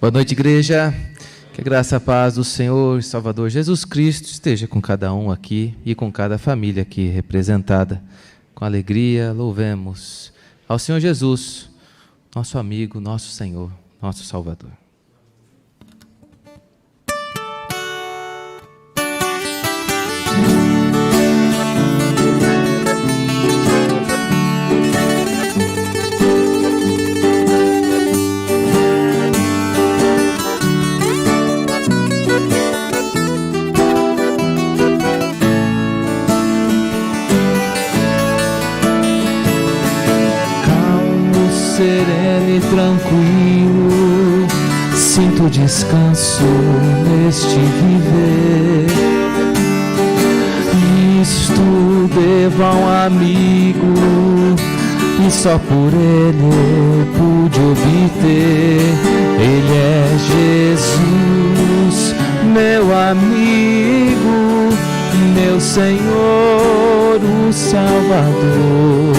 Boa noite, igreja. Que a graça e a paz do Senhor e Salvador Jesus Cristo esteja com cada um aqui e com cada família aqui representada. Com alegria, louvemos ao Senhor Jesus, nosso amigo, nosso Senhor, nosso Salvador. Sereno e tranquilo, sinto descanso neste viver. Isto devo a um amigo, e só por ele eu pude obter. Ele é Jesus, meu amigo, meu Senhor, o Salvador.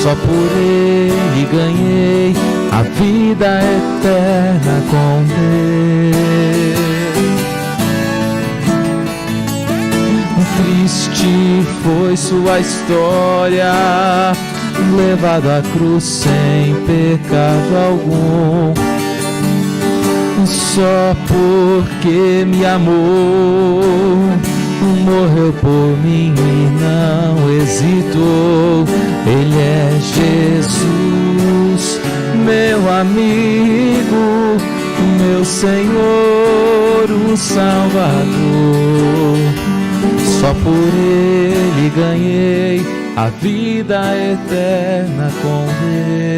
Só por ele ganhei a vida eterna com Deus. Triste foi sua história, levado à cruz sem pecado algum. Só porque me amou, morreu por mim e não hesitou. Ele é Jesus, meu amigo, meu Senhor, o Salvador. Só por ele ganhei a vida eterna com Deus.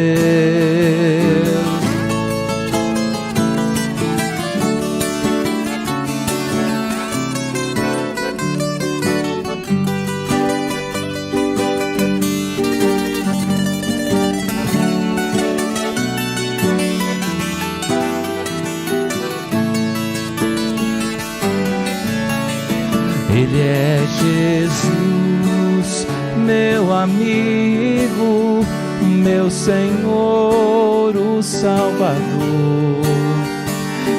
Ele é Jesus, meu amigo, meu Senhor, o Salvador.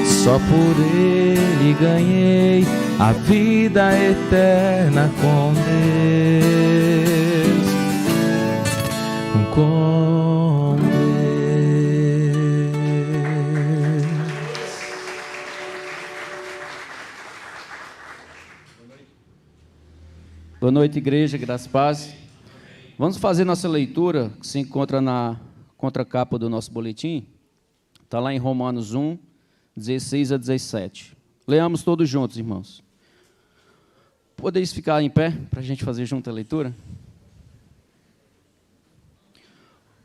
Só por ele ganhei a vida eterna com Deus. Com Deus. Boa noite, igreja, graça e paz. Vamos fazer nossa leitura, que se encontra na contracapa do nosso boletim. Está lá em Romanos 1, 16 a 17. Leamos todos juntos, irmãos. Podeis ficar em pé para a gente fazer junto a leitura?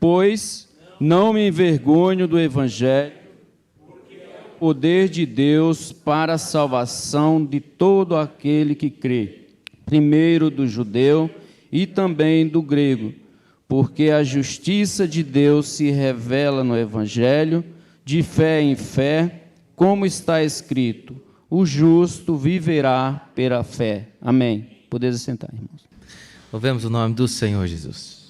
Pois não me envergonho do Evangelho, porque é o poder de Deus para a salvação de todo aquele que crê. Primeiro do judeu e também do grego, porque a justiça de Deus se revela no Evangelho, de fé em fé, como está escrito, o justo viverá pela fé. Amém. Podeis sentar, irmãos. Louvemos o nome do Senhor Jesus.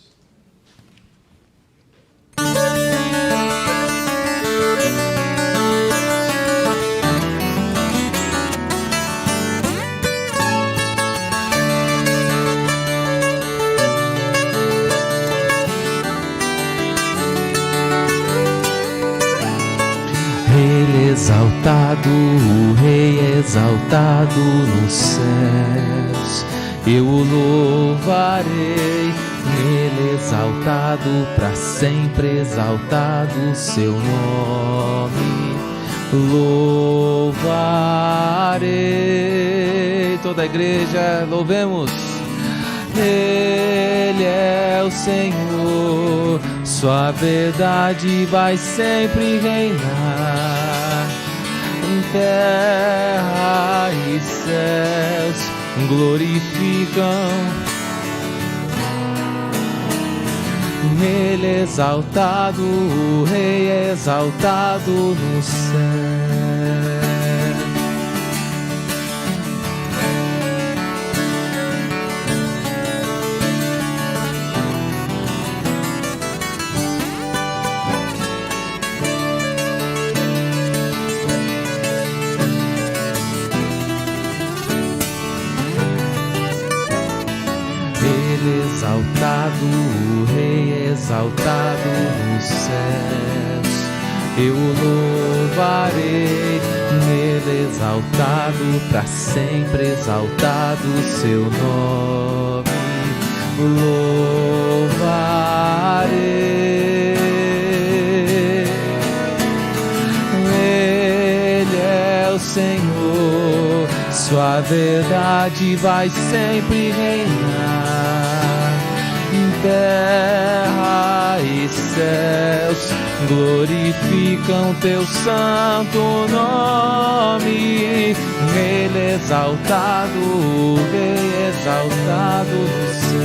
Exaltado, o Rei exaltado nos céus, eu o louvarei. Ele exaltado, para sempre exaltado o seu nome, louvarei. Toda a igreja, louvemos. Ele é o Senhor, sua verdade vai sempre reinar. Terra e céus glorificam Ele exaltado, o Rei exaltado no céu. exaltado nos céus. Eu o louvarei, nele exaltado, para sempre exaltado o seu nome. Louvarei. Ele é o Senhor, sua verdade vai sempre reinar. Terra e céus glorificam teu santo nome. Nele exaltado, o Rei exaltado nos céus.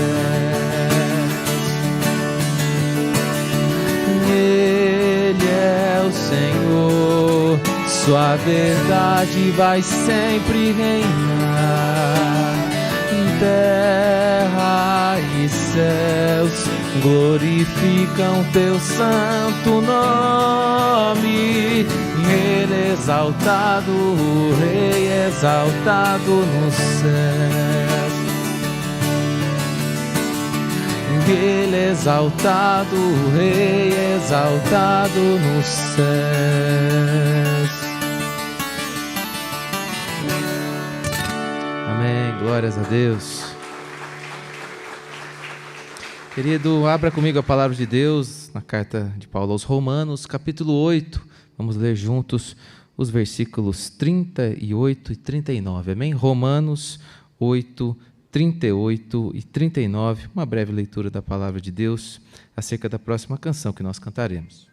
Ele é o Senhor, sua verdade vai sempre reinar. Terra e céus glorificam teu santo nome. Nele exaltado, o Rei exaltado nos céus. Ele exaltado, o Rei exaltado nos céus. Amém, glórias a Deus. Querido, abra comigo a palavra de Deus na carta de Paulo aos Romanos, capítulo 8. Vamos ler juntos os versículos 38 e 39. Amém? Romanos 8, 38 e 39. Uma breve leitura da palavra de Deus acerca da próxima canção que nós cantaremos.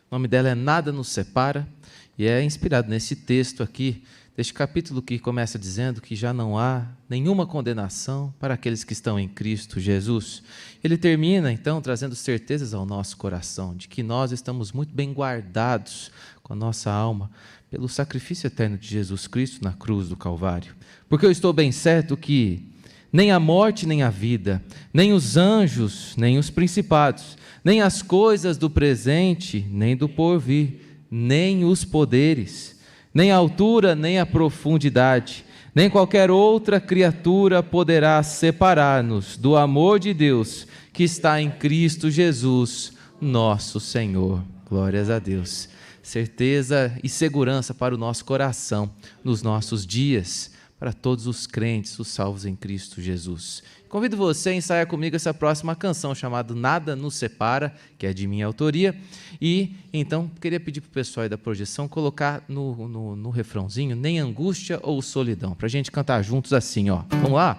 O nome dela é Nada Nos Separa e é inspirado nesse texto aqui, deste capítulo que começa dizendo que já não há nenhuma condenação para aqueles que estão em Cristo Jesus. Ele termina, então, trazendo certezas ao nosso coração de que nós estamos muito bem guardados com a nossa alma pelo sacrifício eterno de Jesus Cristo na cruz do Calvário. Porque eu estou bem certo que nem a morte, nem a vida, nem os anjos, nem os principados, nem as coisas do presente, nem do porvir, nem os poderes, nem a altura, nem a profundidade, nem qualquer outra criatura poderá separar-nos do amor de Deus que está em Cristo Jesus, nosso Senhor. Glórias a Deus. Certeza e segurança para o nosso coração nos nossos dias, para todos os crentes, os salvos em Cristo Jesus. Convido você a ensaiar comigo essa próxima canção chamada Nada Nos Separa, que é de minha autoria. E então queria pedir para o pessoal aí da projeção colocar no refrãozinho nem angústia ou solidão, para a gente cantar juntos assim, ó. Vamos lá?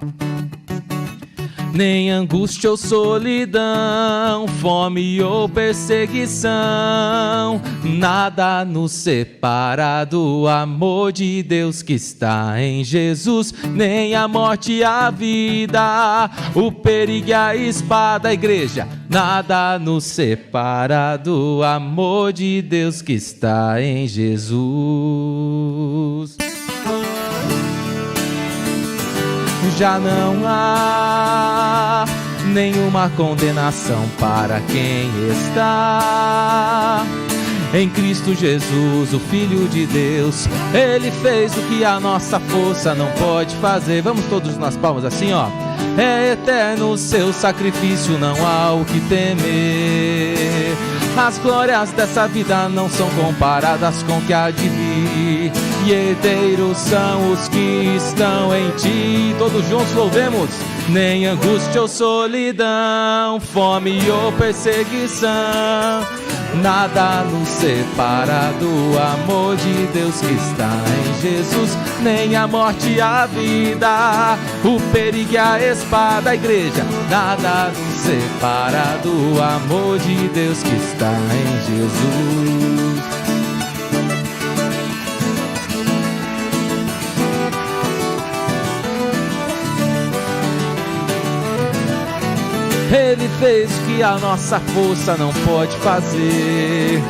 Nem angústia ou solidão, fome ou perseguição, nada nos separa do amor de Deus que está em Jesus. Nem a morte e a vida, o perigo e a espada, igreja, nada nos separa do amor de Deus que está em Jesus. Já não há nenhuma condenação para quem está em Cristo Jesus, o Filho de Deus. Ele fez o que a nossa força não pode fazer. Vamos todos nas palmas assim, ó. É eterno o seu sacrifício, não há o que temer. As glórias dessa vida não são comparadas com o que há de vir. E herdeiros são os que estão em ti. Todos juntos louvemos. Nem angústia ou solidão, fome ou perseguição, nada nos separa do amor de Deus que está em Jesus. Nem a morte e a vida, o perigo e a espada, igreja, nada nos separa do amor de Deus que está em Jesus. Ele fez o que a nossa força não pode fazer.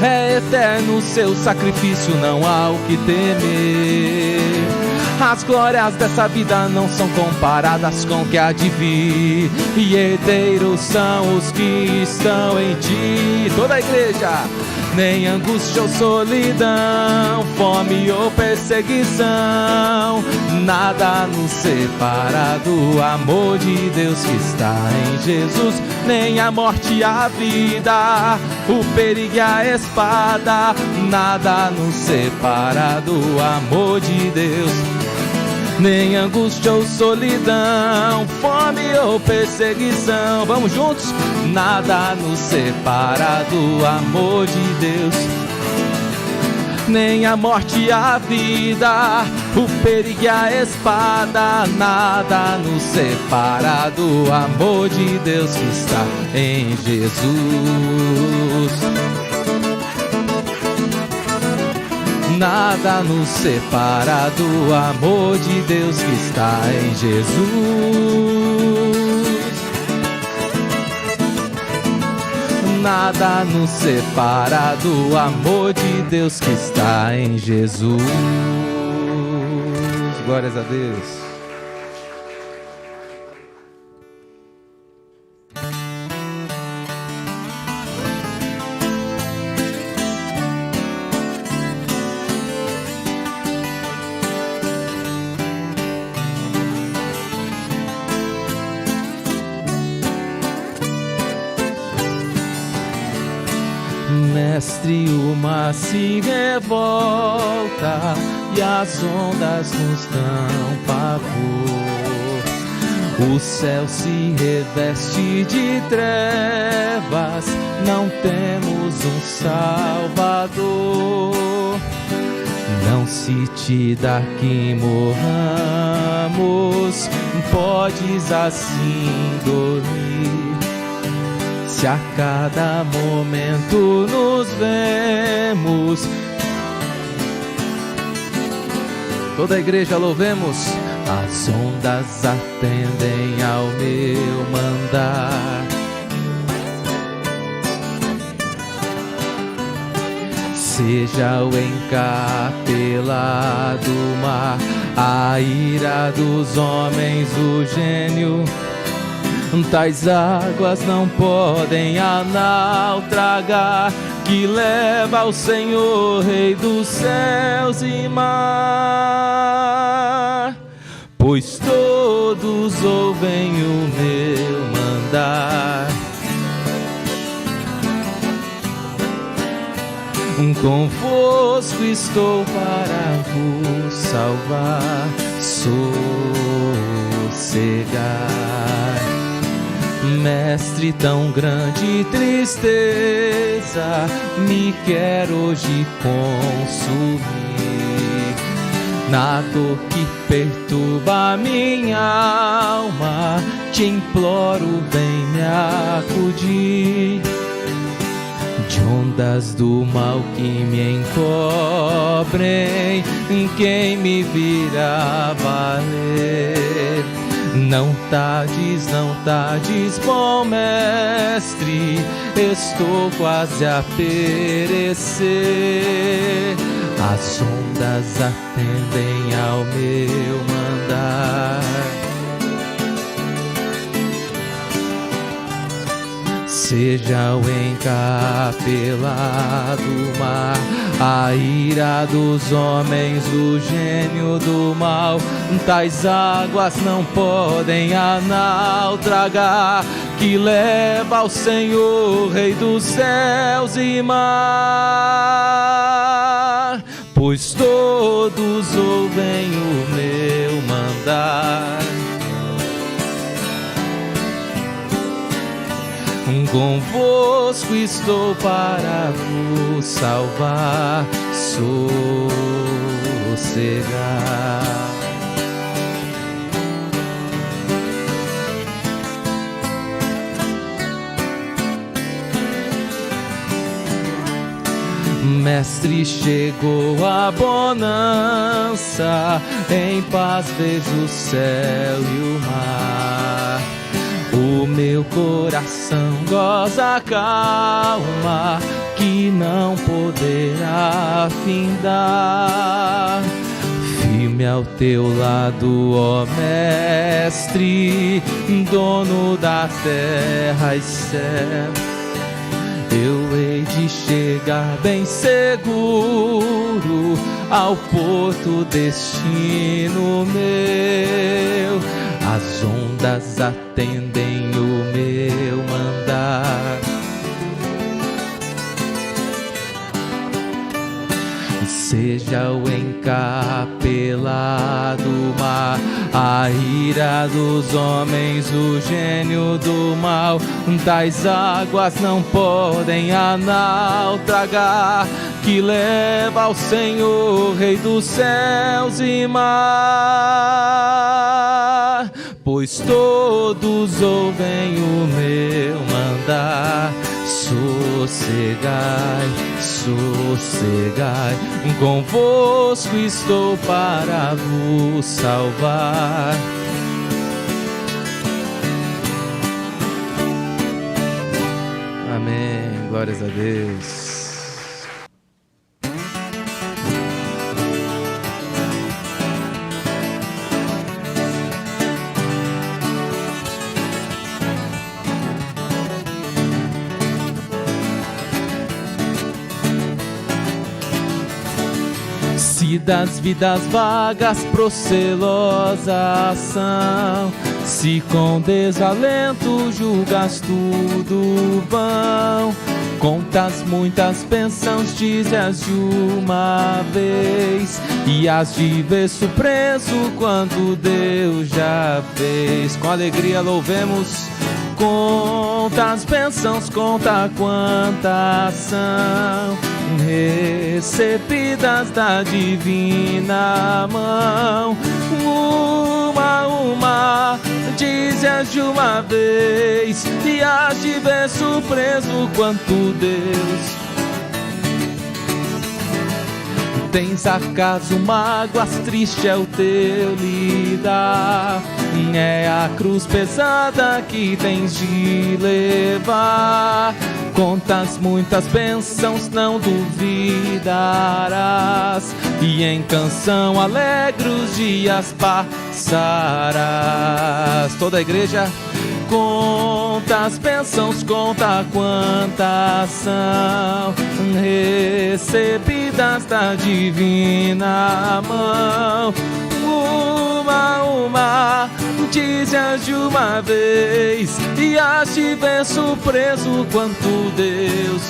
É eterno o seu sacrifício, não há o que temer. As glórias dessa vida não são comparadas com o que há de vir. E herdeiros são os que estão em ti. Toda a igreja. nem angústia ou solidão, fome ou perseguição, nada nos separa do amor de Deus que está em Jesus. Nem a morte e a vida, o perigo e a espada, nada nos separa do amor de Deus. Nem angústia ou solidão, fome ou perseguição, vamos juntos? Nada nos separa do amor de Deus. Nem a morte e a vida, o perigo e a espada, nada nos separa do amor de Deus que está em Jesus. Nada nos separa do amor de Deus que está em Jesus. Nada nos separa do amor de Deus que está em Jesus. Glórias a Deus. Mestre, o mar se revolta e as ondas nos dão pavor. O céu se reveste de trevas, não temos um Salvador. Não se te dá que morramos, podes assim dormir. Se a cada momento nos vemos, toda a igreja louvemos. As ondas atendem ao meu mandar. Seja o encapelado do mar, a ira dos homens, o gênio, tais águas não podem a naufragar, que leva ao Senhor, Rei dos céus e mar. Pois todos ouvem o meu mandar. Convosco estou para vos salvar, sossegar. Mestre, tão grande tristeza me quer hoje consumir. Na dor que perturba minha alma, te imploro, vem me acudir. De ondas do mal que me encobrem, quem me virá valer? Não tardes, bom mestre, estou quase a perecer. As ondas atendem ao meu mandar. Seja o encapelado mar, a ira dos homens, o gênio do mal, tais águas não podem a naufragar, que leva ao Senhor, Rei dos céus e mar. Pois todos ouvem o meu mandar. Convosco estou para vos salvar, sossegar. Mestre, chegou a bonança, em paz vejo o céu e o mar. O meu coração goza a calma que não poderá findar. Firme ao teu lado, ó Mestre, dono da terra e céu. eu hei de chegar bem seguro ao porto destino meu. As ondas atendem o meu mandar. Seja o encapelado mar, a ira dos homens, o gênio do mal, tais águas não podem a naufragar, que leva ao Senhor, Rei dos céus e mar. Pois todos ouvem o meu mandar. Sossegai, sossegai, convosco estou para vos salvar. Amém, glórias a Deus. Se das vidas vagas procelosas são, se com desalento julgas tudo vão, contas muitas bênçãos, dizes de uma vez, e has de ver surpreso quanto Deus já fez. Com alegria louvemos. Conta as bênçãos, conta quantas são recebidas da divina mão. Uma, dizes de uma vez, e has de ver surpreso quanto Deus. Tens acaso mágoas, triste é o teu lidar, é a cruz pesada que tens de levar. Contas muitas bênçãos, não duvidarás, e em canção alegre os dias passarás. Toda a igreja. Conta as bênçãos, conta quantas são recebidas da divina mão. Uma, dizes de uma vez, e has de ver surpreso quanto Deus.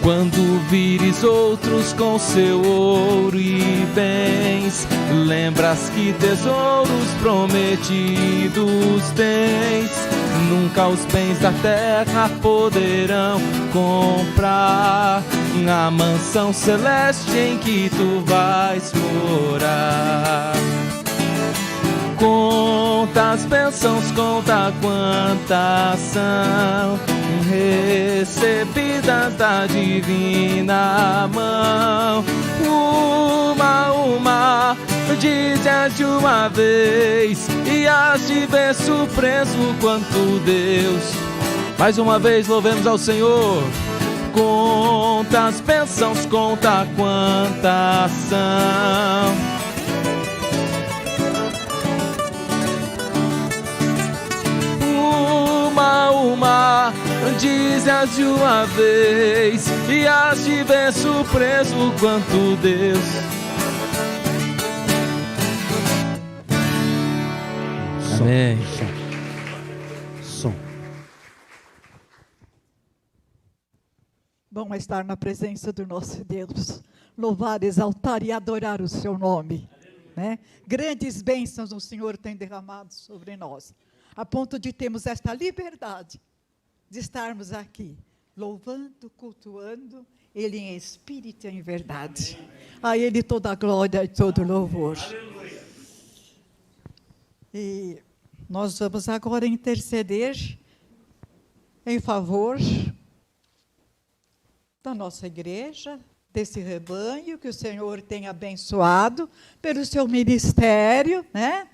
Quando vires outros com seu ouro e bens, lembras que tesouros prometidos tens. Nunca os bens da terra poderão comprar a mansão celeste em que tu vais morar. Conta as bênçãos, conta quantas são recebidas da divina mão. Uma, dizes de uma vez, e has de ver surpreso quanto Deus. Mais uma vez louvemos ao Senhor. Conta as bênçãos, conta quantas são. Uma, dizes de uma vez, e has de ver surpreso quanto Deus. Amém. Som. Bom estar na presença do nosso Deus, louvar, exaltar e adorar o seu nome, né? Grandes bênçãos o Senhor tem derramado sobre nós, a ponto de termos esta liberdade de estarmos aqui, louvando, cultuando Ele em espírito e em verdade. A Ele toda a glória e todo o louvor. E nós vamos agora interceder em favor da nossa igreja, desse rebanho que o Senhor tem abençoado pelo seu ministério, né?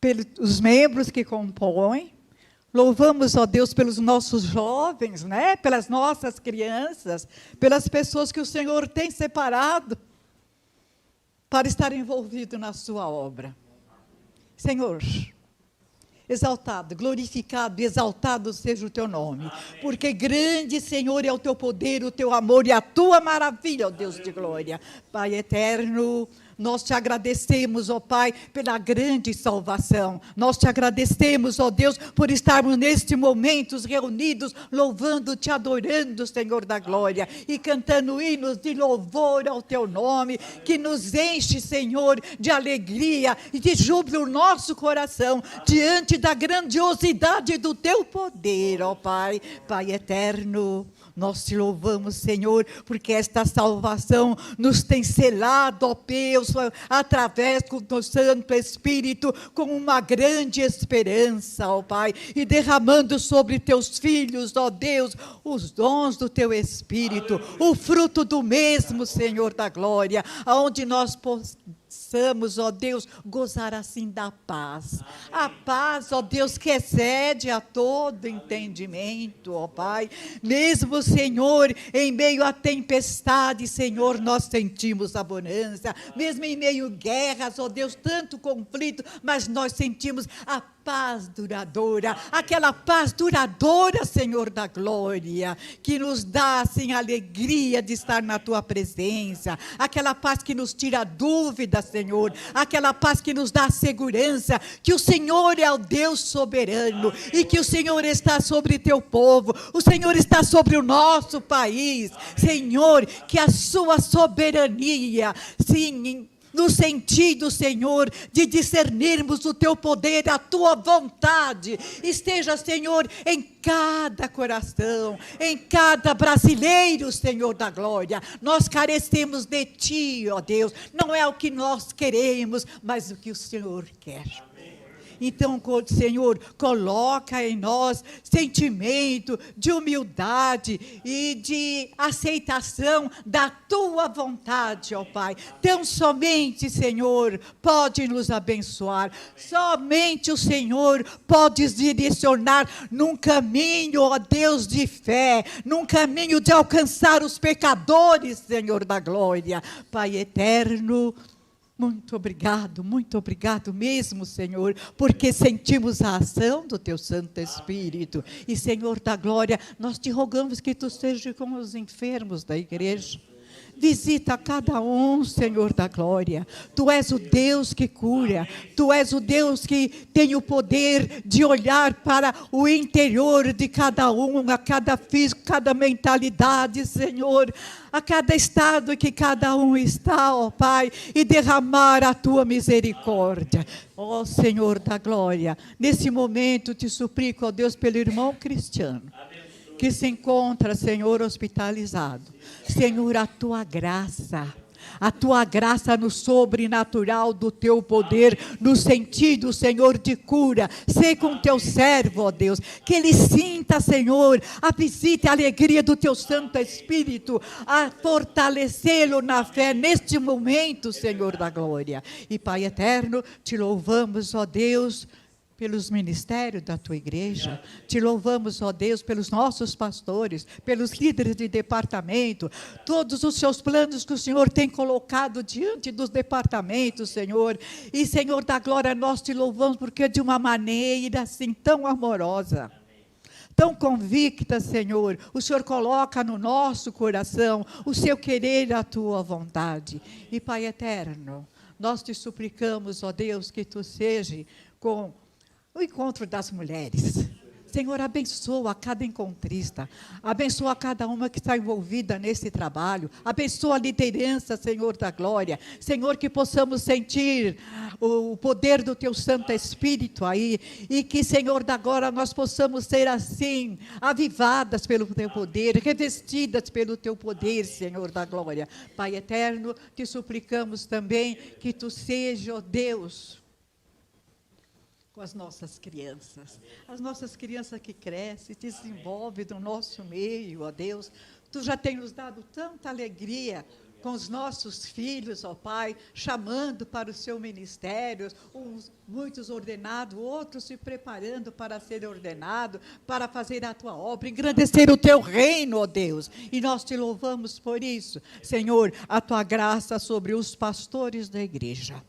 Pelos membros que compõem. Louvamos, ó Deus, pelos nossos jovens, né? Pelas nossas crianças, pelas pessoas que o Senhor tem separado para estar envolvido na sua obra. Senhor, exaltado, glorificado, exaltado seja o teu nome, porque grande, Senhor, é o teu poder, o teu amor e a tua maravilha, ó Deus de glória. Pai eterno, nós te agradecemos, ó Pai, pela grande salvação. Nós te agradecemos, ó Deus, por estarmos neste momento reunidos, louvando, te adorando, Senhor da glória, e cantando hinos de louvor ao teu nome, que nos enche, Senhor, de alegria e de júbilo o nosso coração, diante da grandiosidade do teu poder, ó Pai. Pai eterno, nós te louvamos, Senhor, porque esta salvação nos tem selado, ó Deus, através do teu Santo Espírito, com uma grande esperança, ó Pai, e derramando sobre teus filhos, ó Deus, os dons do teu Espírito, o fruto do mesmo, Senhor da glória, aonde nós possamos, ó Deus, gozar assim da paz. A paz, ó Deus, que excede a todo entendimento, ó Pai. Mesmo, Senhor, em meio à tempestade, Senhor, nós sentimos a bonança. Mesmo em meio a guerras, ó Deus, tanto conflito, mas nós sentimos a paz duradoura, aquela paz duradoura, Senhor da glória, que nos dá, assim, a alegria de estar na tua presença, aquela paz que nos tira dúvida, Senhor, aquela paz que nos dá segurança, que o Senhor é o Deus soberano, e que o Senhor está sobre teu povo, o Senhor está sobre o nosso país, Senhor, que a sua soberania, sim, no sentido, Senhor, de discernirmos o teu poder, a tua vontade, esteja, Senhor, em cada coração, em cada brasileiro, Senhor da glória. Nós carecemos de ti, ó Deus, não é o que nós queremos, mas o que o Senhor quer. Então, Senhor, coloca em nós sentimento de humildade e de aceitação da tua vontade, ó Pai. Tão somente, Senhor, pode nos abençoar. Somente o Senhor pode direcionar num caminho, ó Deus, de fé, num caminho de alcançar os pecadores, Senhor da glória. Pai eterno, muito obrigado mesmo, Senhor, porque sentimos a ação do teu Santo Espírito. E, Senhor da glória, nós te rogamos que tu estejas com os enfermos da igreja. Visita cada um, Senhor da glória. Tu és o Deus que cura. Tu és o Deus que tem o poder de olhar para o interior de cada um, a cada físico, cada mentalidade, Senhor, a cada estado que cada um está, ó Pai, e derramar a tua misericórdia. Ó Senhor da glória, nesse momento te suplico, ó Deus, pelo irmão Cristiano, que se encontra, Senhor, hospitalizado. Senhor, a tua graça no sobrenatural do teu poder, no sentido, Senhor, de cura, sei com teu servo, ó Deus, que ele sinta, Senhor, a visita e a alegria do teu Santo Espírito, a fortalecê-lo na fé neste momento, Senhor da glória. E Pai eterno, te louvamos, ó Deus, pelos ministérios da tua igreja, te louvamos, ó Deus, pelos nossos pastores, pelos líderes de departamento, todos os seus planos que o Senhor tem colocado diante dos departamentos, Senhor, e Senhor da glória, nós te louvamos porque de uma maneira assim tão amorosa, tão convicta, Senhor, o Senhor coloca no nosso coração o seu querer e a tua vontade. E Pai eterno, nós te suplicamos, ó Deus, que tu seja com o encontro das mulheres. Senhor, abençoa cada encontrista, abençoa cada uma que está envolvida nesse trabalho, abençoa a liderança, Senhor da glória. Senhor, que possamos sentir o poder do teu Santo Espírito aí, e que, Senhor da glória, nós possamos ser assim, avivadas pelo teu poder, revestidas pelo teu poder, Senhor da glória. Pai eterno, te suplicamos também que tu seja, ó Deus, com as nossas crianças que crescem, desenvolvem no nosso meio, ó Deus. Tu já tem nos dado tanta alegria com os nossos filhos, ó Pai, chamando para o seu ministério, muitos ordenados, outros se preparando para ser ordenado, para fazer a tua obra, engrandecer o teu reino, ó Deus. E nós te louvamos por isso, Senhor, a tua graça sobre os pastores da igreja.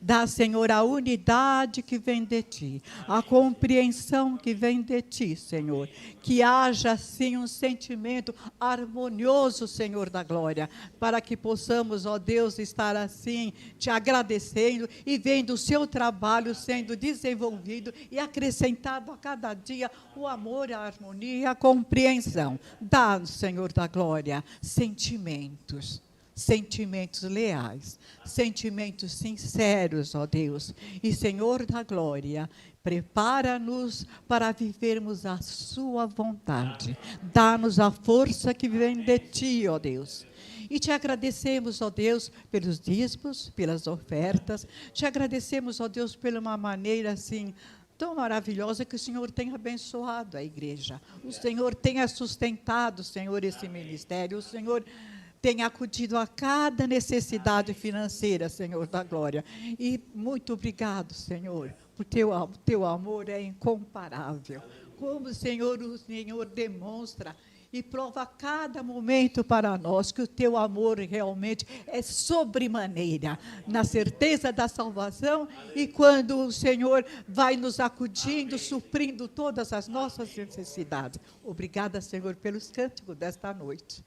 Dá, Senhor, a unidade que vem de Ti, a compreensão que vem de Ti, Senhor. Que haja, sim, um sentimento harmonioso, Senhor da glória, para que possamos, ó Deus, estar assim, Te agradecendo e vendo o Seu trabalho sendo desenvolvido e acrescentado a cada dia o amor, a harmonia e a compreensão. Dá, Senhor da glória, sentimentos leais, sentimentos sinceros, ó Deus. E, Senhor da glória, prepara-nos para vivermos a sua vontade. Dá-nos a força que vem de Ti, ó Deus. E te agradecemos, ó Deus, pelos dízimos, pelas ofertas. Te agradecemos, ó Deus, por uma maneira assim tão maravilhosa que o Senhor tem abençoado a igreja. O Senhor tenha sustentado, Senhor, esse ministério. O Senhor tem acudido a cada necessidade financeira, Senhor da glória. E muito obrigado, Senhor, porque teu amor é incomparável. Como o Senhor demonstra e prova a cada momento para nós que o teu amor realmente é sobremaneira, na certeza da salvação, e quando o Senhor vai nos acudindo, suprindo todas as nossas necessidades. Obrigada, Senhor, pelos cânticos desta noite,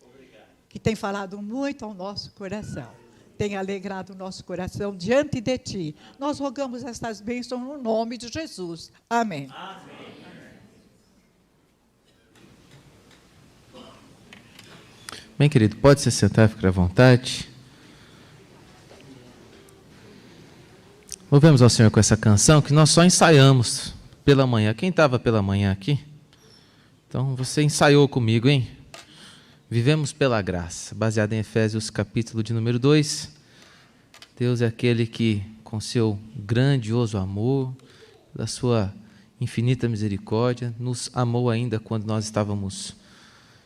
que tem falado muito ao nosso coração, tem alegrado o nosso coração diante de Ti. Nós rogamos estas bênçãos no nome de Jesus. Amém. Amém. Bem, querido, pode se sentar, ficar à vontade. Louvemos ao Senhor com essa canção que nós só ensaiamos pela manhã. Quem estava pela manhã aqui? Então, você ensaiou comigo, hein? Vivemos pela graça, baseado em Efésios capítulo de número 2. Deus é aquele que, com seu grandioso amor, da sua infinita misericórdia, nos amou ainda quando nós estávamos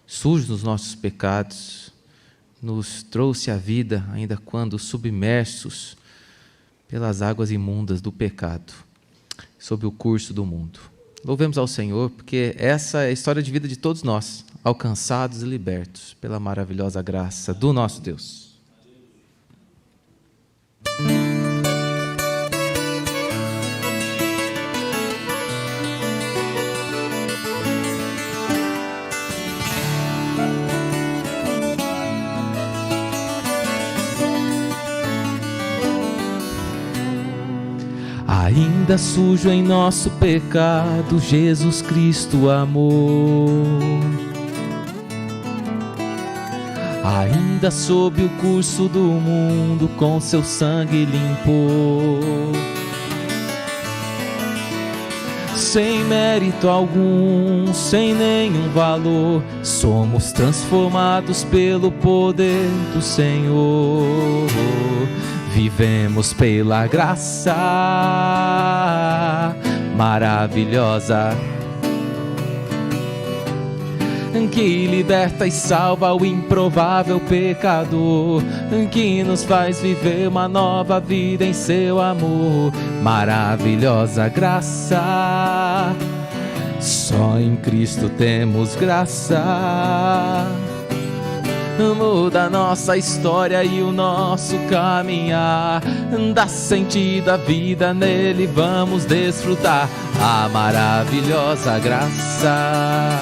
sujos nos nossos pecados, nos trouxe à vida ainda quando submersos pelas águas imundas do pecado, sob o curso do mundo. Louvemos ao Senhor, porque essa é a história de vida de todos nós, alcançados e libertos pela maravilhosa graça do nosso Deus. Ainda sujo em nosso pecado, Jesus Cristo amou. Ainda sob o curso do mundo, com seu sangue limpou. Sem mérito algum, sem nenhum valor, somos transformados pelo poder do Senhor. Vivemos pela graça maravilhosa, que liberta e salva o improvável pecador, que nos faz viver uma nova vida em seu amor. Maravilhosa graça, só em Cristo temos graça. Muda a nossa história e o nosso caminhar, dá sentido à vida, nele vamos desfrutar a maravilhosa graça.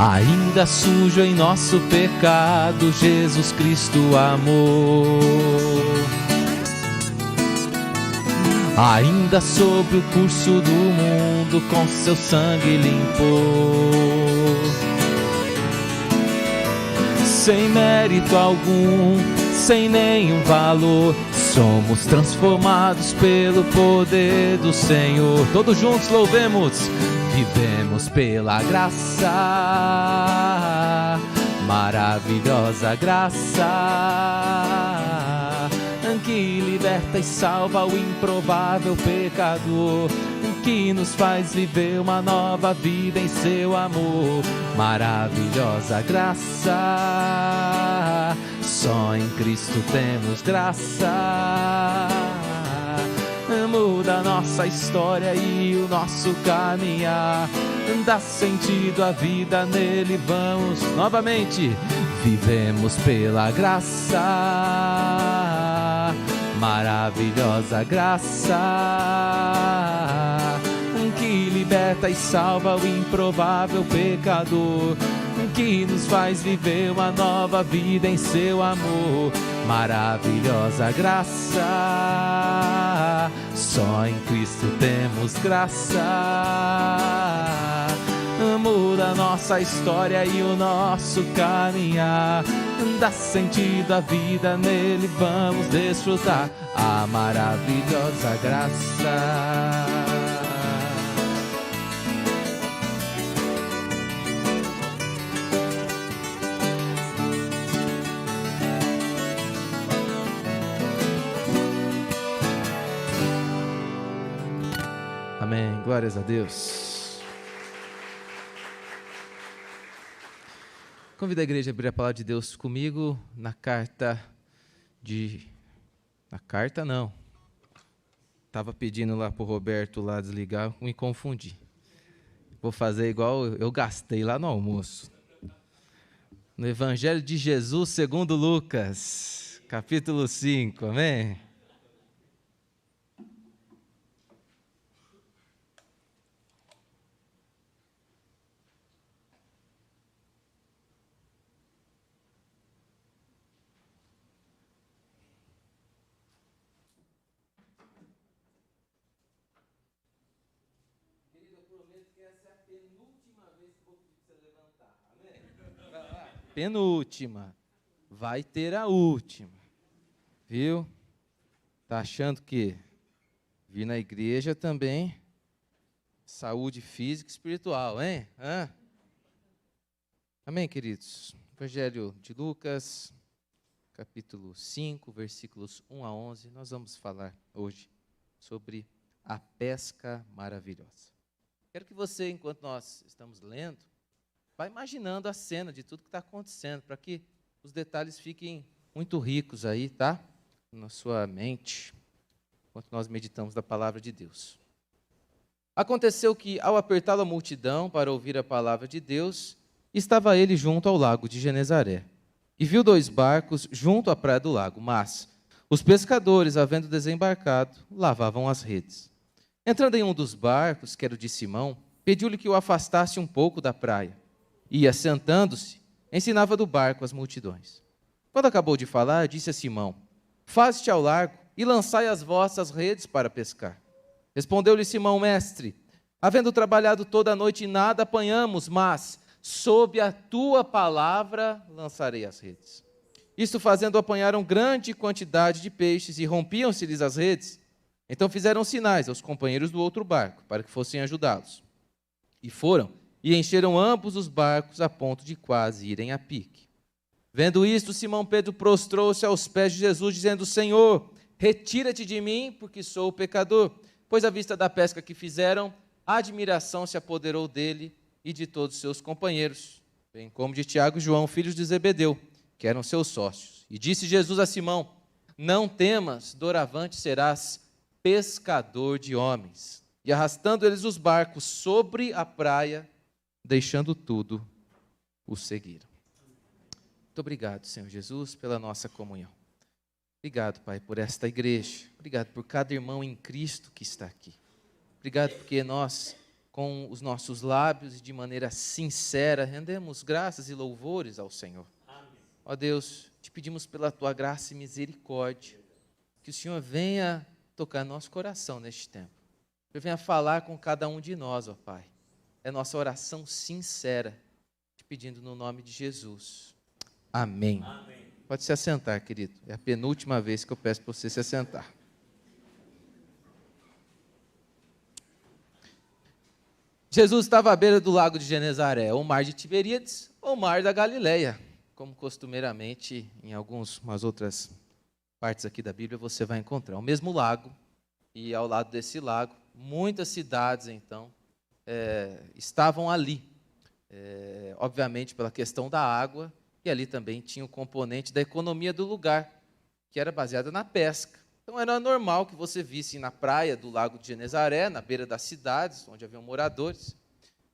Ainda sujo em nosso pecado, Jesus Cristo amou. Ainda sob o curso do mundo, com seu sangue limpou. Sem mérito algum, sem nenhum valor, somos transformados pelo poder do Senhor. Todos juntos louvemos. Vivemos pela graça Maravilhosa graça que liberta e salva o improvável pecador, que nos faz viver uma nova vida em seu amor. Maravilhosa graça, só em Cristo temos graça. Muda a nossa história e o nosso caminhar, dá sentido à vida, nele vamos novamente. Vivemos pela graça, maravilhosa graça que liberta e salva o improvável pecador, que nos faz viver uma nova vida em seu amor. Maravilhosa graça, só em Cristo temos graça. Muda a nossa história e o nosso caminhar, dá sentido à vida, nele vamos desfrutar a maravilhosa graça. Amém, glórias a Deus. Convido a igreja a abrir a palavra de Deus comigo na carta não. Estava pedindo lá para o Roberto lá desligar, me confundi. Vou fazer igual eu gastei lá no almoço. No Evangelho de Jesus segundo Lucas, capítulo 5, amém? Penúltima, vai ter a última, viu? Tá achando que vir na igreja também, saúde física e espiritual, hein? Amém, queridos? Evangelho de Lucas, capítulo 5, versículos 1 a 11, nós vamos falar hoje sobre a pesca maravilhosa. Quero que você, enquanto nós estamos lendo, vai imaginando a cena de tudo que está acontecendo, para que os detalhes fiquem muito ricos aí, tá? Na sua mente, enquanto nós meditamos da palavra de Deus. Aconteceu que, ao apertá-lo a multidão para ouvir a palavra de Deus, estava ele junto ao lago de Genezaré, e viu 2 barcos junto à praia do lago, mas os pescadores, havendo desembarcado, lavavam as redes. Entrando em um dos barcos, que era o de Simão, pediu-lhe que o afastasse um pouco da praia. E, assentando-se, ensinava do barco as multidões. Quando acabou de falar, disse a Simão: faze-te ao largo e lançai as vossas redes para pescar. Respondeu-lhe Simão: mestre, havendo trabalhado toda a noite e nada apanhamos, mas sob a tua palavra lançarei as redes. Isto fazendo, apanharam grande quantidade de peixes e rompiam-se-lhes as redes. Então fizeram sinais aos companheiros do outro barco, para que fossem ajudá-los. E foram, e encheram ambos os barcos a ponto de quase irem a pique. Vendo isto, Simão Pedro prostrou-se aos pés de Jesus, dizendo: Senhor, retira-te de mim, porque sou pecador. Pois à vista da pesca que fizeram, a admiração se apoderou dele e de todos os seus companheiros, bem como de Tiago e João, filhos de Zebedeu, que eram seus sócios. E disse Jesus a Simão: não temas, doravante serás pescador de homens. E arrastando eles os barcos sobre a praia, deixando tudo, o seguiram. Muito obrigado, Senhor Jesus, pela nossa comunhão. Obrigado, Pai, por esta igreja. Obrigado por cada irmão em Cristo que está aqui. Obrigado porque nós, com os nossos lábios e de maneira sincera, rendemos graças e louvores ao Senhor. Ó Deus, te pedimos pela tua graça e misericórdia, que o Senhor venha tocar nosso coração neste tempo. Que o Senhor venha falar com cada um de nós, ó Pai. É nossa oração sincera, te pedindo no nome de Jesus. Amém. Amém. Pode se assentar, querido. É a penúltima vez que eu peço para você se assentar. Jesus estava à beira do lago de Genezaré, ou mar de Tiberíades, ou mar da Galileia. como costumeiramente em umas outras partes aqui da Bíblia, você vai encontrar o mesmo lago, e ao lado desse lago, muitas cidades, então, estavam ali. Obviamente pela questão da água, e ali também tinha o componente da economia do lugar, que era baseada na pesca. Então era normal que você visse na praia do Lago de Genezaré, na beira das cidades, onde haviam moradores,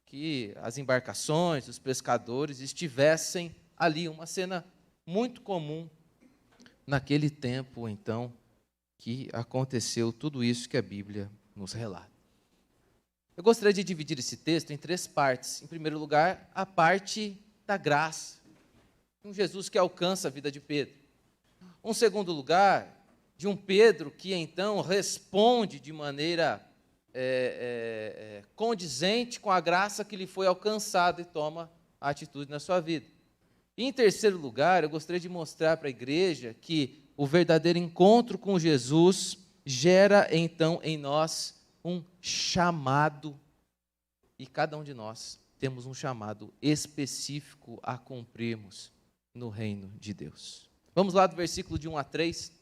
que as embarcações, os pescadores estivessem ali, uma cena muito comum naquele tempo, então, que aconteceu tudo isso que a Bíblia nos relata. Eu gostaria de dividir esse texto em 3 partes. Em primeiro lugar, a parte da graça, um Jesus que alcança a vida de Pedro. Um segundo lugar, de um Pedro que então responde de maneira condizente com a graça que lhe foi alcançada e toma a atitude na sua vida. E em terceiro lugar, eu gostaria de mostrar para a igreja que o verdadeiro encontro com Jesus gera então em nós um chamado, e cada um de nós temos um chamado específico a cumprirmos no reino de Deus. Vamos lá do versículo de 1 a 3.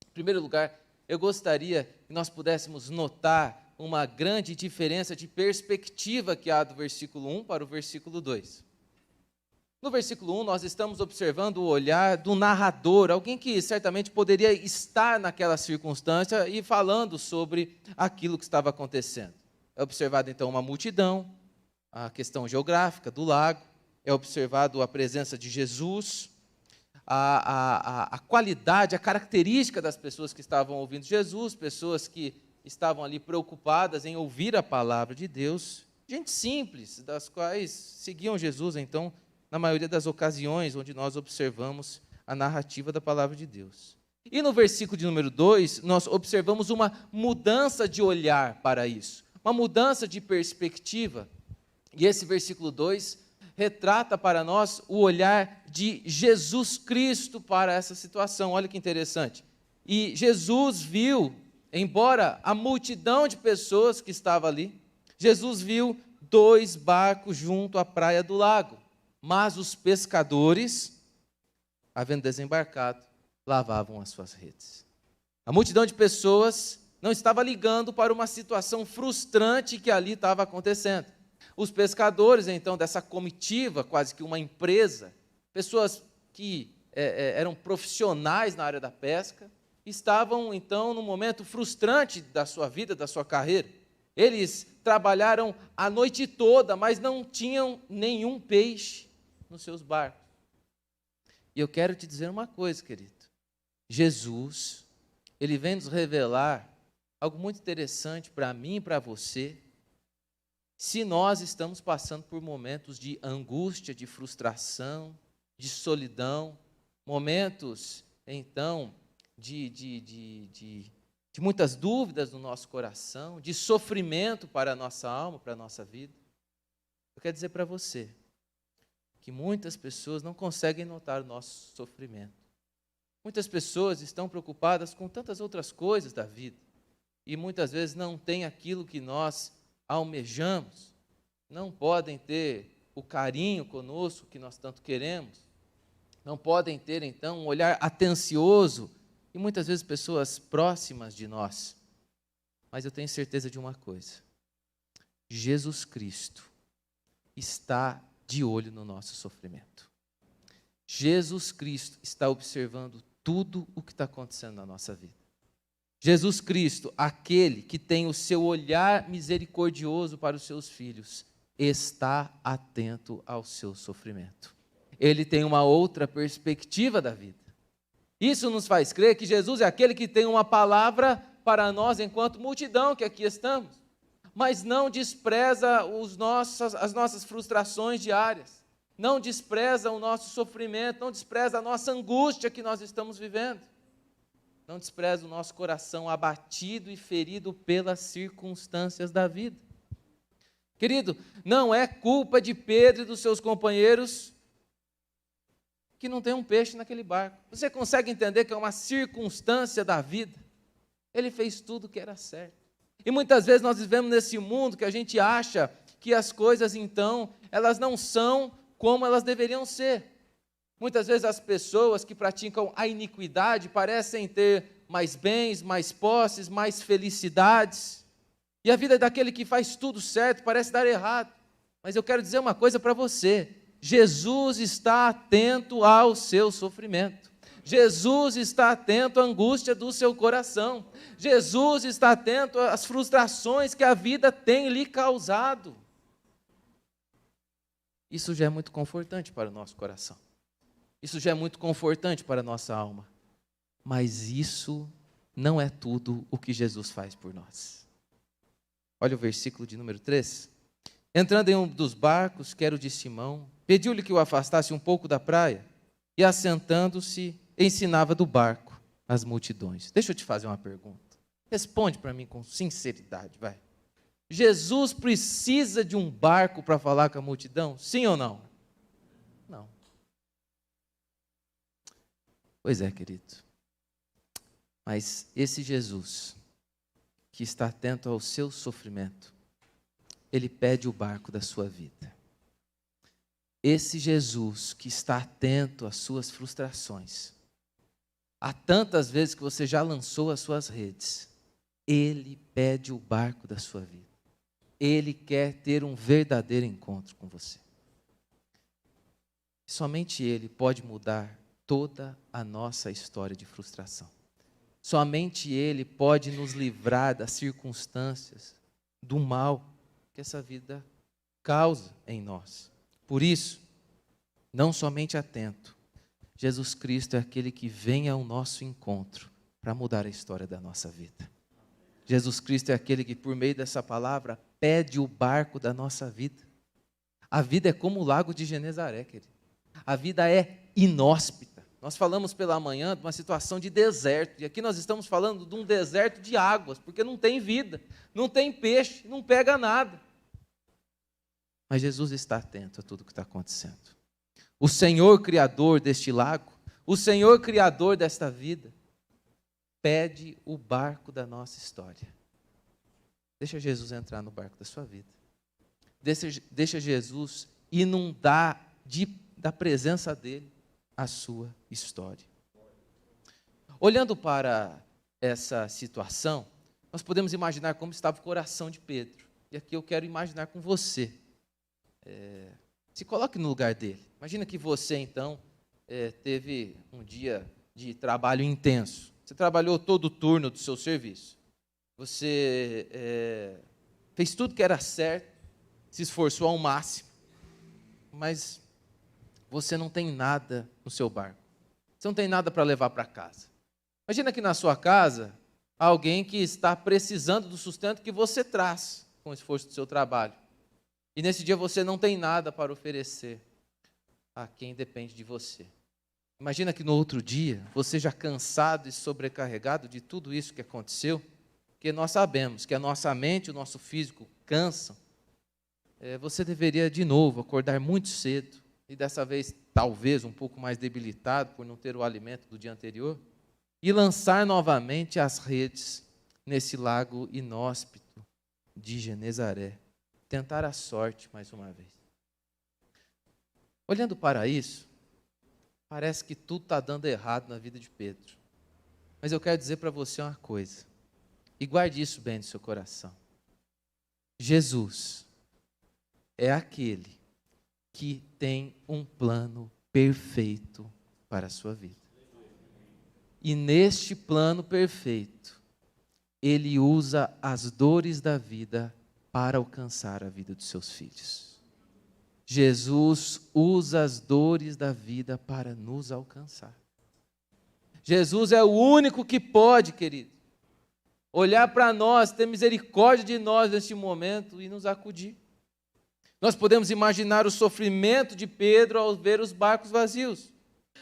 Em primeiro lugar, eu gostaria que nós pudéssemos notar uma grande diferença de perspectiva que há do versículo 1 para o versículo 2. No versículo 1, nós estamos observando o olhar do narrador, alguém que certamente poderia estar naquela circunstância e falando sobre aquilo que estava acontecendo. É observado então uma multidão, a questão geográfica do lago, é observado a presença de Jesus, a qualidade, a característica das pessoas que estavam ouvindo Jesus, pessoas que estavam ali preocupadas em ouvir a palavra de Deus, gente simples, das quais seguiam Jesus, então, na maioria das ocasiões onde nós observamos a narrativa da palavra de Deus. E no versículo de número 2, nós observamos uma mudança de olhar para isso, uma mudança de perspectiva. E esse versículo 2 retrata para nós o olhar de Jesus Cristo para essa situação. Olha que interessante. E Jesus viu, embora a multidão de pessoas que estava ali, Jesus viu 2 barcos junto à praia do lago. Mas os pescadores, havendo desembarcado, lavavam as suas redes. A multidão de pessoas não estava ligando para uma situação frustrante que ali estava acontecendo. Os pescadores, então, dessa comitiva, quase que uma empresa, pessoas que eram profissionais na área da pesca, estavam, então, num momento frustrante da sua vida, da sua carreira. Eles trabalharam a noite toda, mas não tinham nenhum peixe nos seus barcos. E eu quero te dizer uma coisa, querido. Jesus, ele vem nos revelar algo muito interessante para mim e para você, se nós estamos passando por momentos de angústia, de frustração, de solidão, momentos, então, de muitas dúvidas no nosso coração, de sofrimento para a nossa alma, para a nossa vida. Eu quero dizer para você que muitas pessoas não conseguem notar o nosso sofrimento. Muitas pessoas estão preocupadas com tantas outras coisas da vida e muitas vezes não têm aquilo que nós almejamos, não podem ter o carinho conosco que nós tanto queremos, não podem ter então um olhar atencioso e muitas vezes pessoas próximas de nós. Mas eu tenho certeza de uma coisa: Jesus Cristo está de olho no nosso sofrimento. Jesus Cristo está observando tudo o que está acontecendo na nossa vida. Jesus Cristo, aquele que tem o seu olhar misericordioso para os seus filhos, está atento ao seu sofrimento. Ele tem uma outra perspectiva da vida. Isso nos faz crer que Jesus é aquele que tem uma palavra para nós enquanto multidão que aqui estamos, mas não despreza as nossas frustrações diárias, não despreza o nosso sofrimento, não despreza a nossa angústia que nós estamos vivendo, não despreza o nosso coração abatido e ferido pelas circunstâncias da vida. Querido, não é culpa de Pedro e dos seus companheiros que não tem um peixe naquele barco. Você consegue entender que é uma circunstância da vida? Ele fez tudo o que era certo. E muitas vezes nós vivemos nesse mundo que a gente acha que as coisas, então, elas não são como elas deveriam ser. Muitas vezes as pessoas que praticam a iniquidade parecem ter mais bens, mais posses, mais felicidades. E a vida daquele que faz tudo certo parece dar errado. Mas eu quero dizer uma coisa para você: Jesus está atento ao seu sofrimento. Jesus está atento à angústia do seu coração. Jesus está atento às frustrações que a vida tem lhe causado. Isso já é muito confortante para o nosso coração. Isso já é muito confortante para a nossa alma. Mas isso não é tudo o que Jesus faz por nós. Olha o versículo de número 3. Entrando em um dos barcos, que era o de Simão, pediu-lhe que o afastasse um pouco da praia, e assentando-se, ensinava do barco as multidões. Deixa eu te fazer uma pergunta. Responde para mim com sinceridade, vai. Jesus precisa de um barco para falar com a multidão? Sim ou não? Não. Pois é, querido. Mas esse Jesus, que está atento ao seu sofrimento, ele pede o barco da sua vida. Esse Jesus que está atento às suas frustrações, há tantas vezes que você já lançou as suas redes, ele pede o barco da sua vida. Ele quer ter um verdadeiro encontro com você. Somente ele pode mudar toda a nossa história de frustração. Somente ele pode nos livrar das circunstâncias, do mal que essa vida causa em nós. Por isso, não somente atento, Jesus Cristo é aquele que vem ao nosso encontro para mudar a história da nossa vida. Jesus Cristo é aquele que, por meio dessa palavra, pede o barco da nossa vida. A vida é como o lago de Genezaré, querido. A vida é inóspita. Nós falamos pela manhã de uma situação de deserto, e aqui nós estamos falando de um deserto de águas, porque não tem vida, não tem peixe, não pega nada. Mas Jesus está atento a tudo que está acontecendo. O Senhor Criador deste lago, o Senhor Criador desta vida, pede o barco da nossa história. Deixa Jesus entrar no barco da sua vida. Deixa Jesus inundar da presença dele a sua história. Olhando para essa situação, nós podemos imaginar como estava o coração de Pedro. E aqui eu quero imaginar com você. Se coloque no lugar dele. Imagina que você, então, teve um dia de trabalho intenso. Você trabalhou todo o turno do seu serviço. Você fez tudo que era certo, se esforçou ao máximo, mas você não tem nada no seu barco. Você não tem nada para levar para casa. Imagina que na sua casa, há alguém que está precisando do sustento que você traz com o esforço do seu trabalho. E nesse dia você não tem nada para oferecer a quem depende de você. Imagina que no outro dia, você já cansado e sobrecarregado de tudo isso que aconteceu, porque nós sabemos que a nossa mente e o nosso físico cansam, você deveria de novo acordar muito cedo, e dessa vez talvez um pouco mais debilitado por não ter o alimento do dia anterior, e lançar novamente as redes nesse lago inóspito de Genezaré. Tentar a sorte mais uma vez. Olhando para isso, parece que tudo está dando errado na vida de Pedro. Mas eu quero dizer para você uma coisa, e guarde isso bem no seu coração. Jesus é aquele que tem um plano perfeito para a sua vida. E neste plano perfeito, ele usa as dores da vida para alcançar a vida dos seus filhos. Jesus usa as dores da vida para nos alcançar. Jesus é o único que pode, querido, olhar para nós, ter misericórdia de nós neste momento e nos acudir. Nós podemos imaginar o sofrimento de Pedro ao ver os barcos vazios.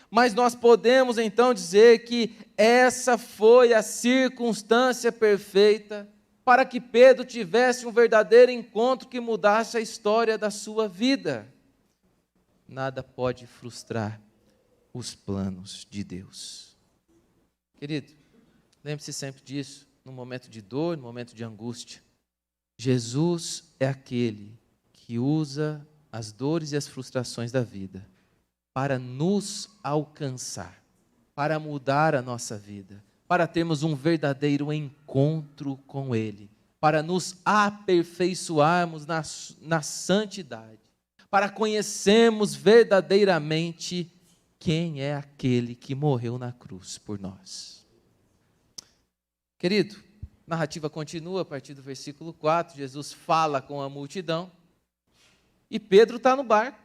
Mas nós podemos então dizer que essa foi a circunstância perfeita para que Pedro tivesse um verdadeiro encontro que mudasse a história da sua vida. Nada pode frustrar os planos de Deus. Querido, lembre-se sempre disso, no momento de dor, no momento de angústia. Jesus é aquele que usa as dores e as frustrações da vida para nos alcançar, para mudar a nossa vida, para termos um verdadeiro encontro com Ele, para nos aperfeiçoarmos na santidade, para conhecermos verdadeiramente quem é aquele que morreu na cruz por nós. Querido, a narrativa continua a partir do versículo 4, Jesus fala com a multidão, e Pedro está no barco,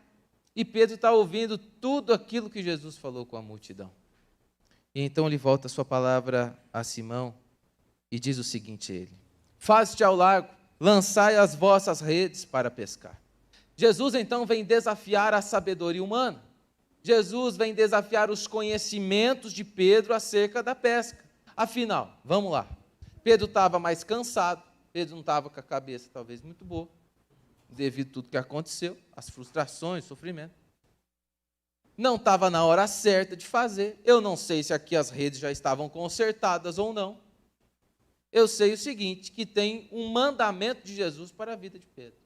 e Pedro está ouvindo tudo aquilo que Jesus falou com a multidão. E então ele volta a sua palavra a Simão, e diz o seguinte a ele: faze-te ao largo, lançai as vossas redes para pescar. Jesus então vem desafiar a sabedoria humana, Jesus vem desafiar os conhecimentos de Pedro acerca da pesca. Afinal, vamos lá, Pedro estava mais cansado, Pedro não estava com a cabeça talvez muito boa, devido a tudo que aconteceu, as frustrações, o sofrimento. Não estava na hora certa de fazer. Eu não sei se aqui as redes já estavam consertadas ou não. Eu sei o seguinte, que tem um mandamento de Jesus para a vida de Pedro.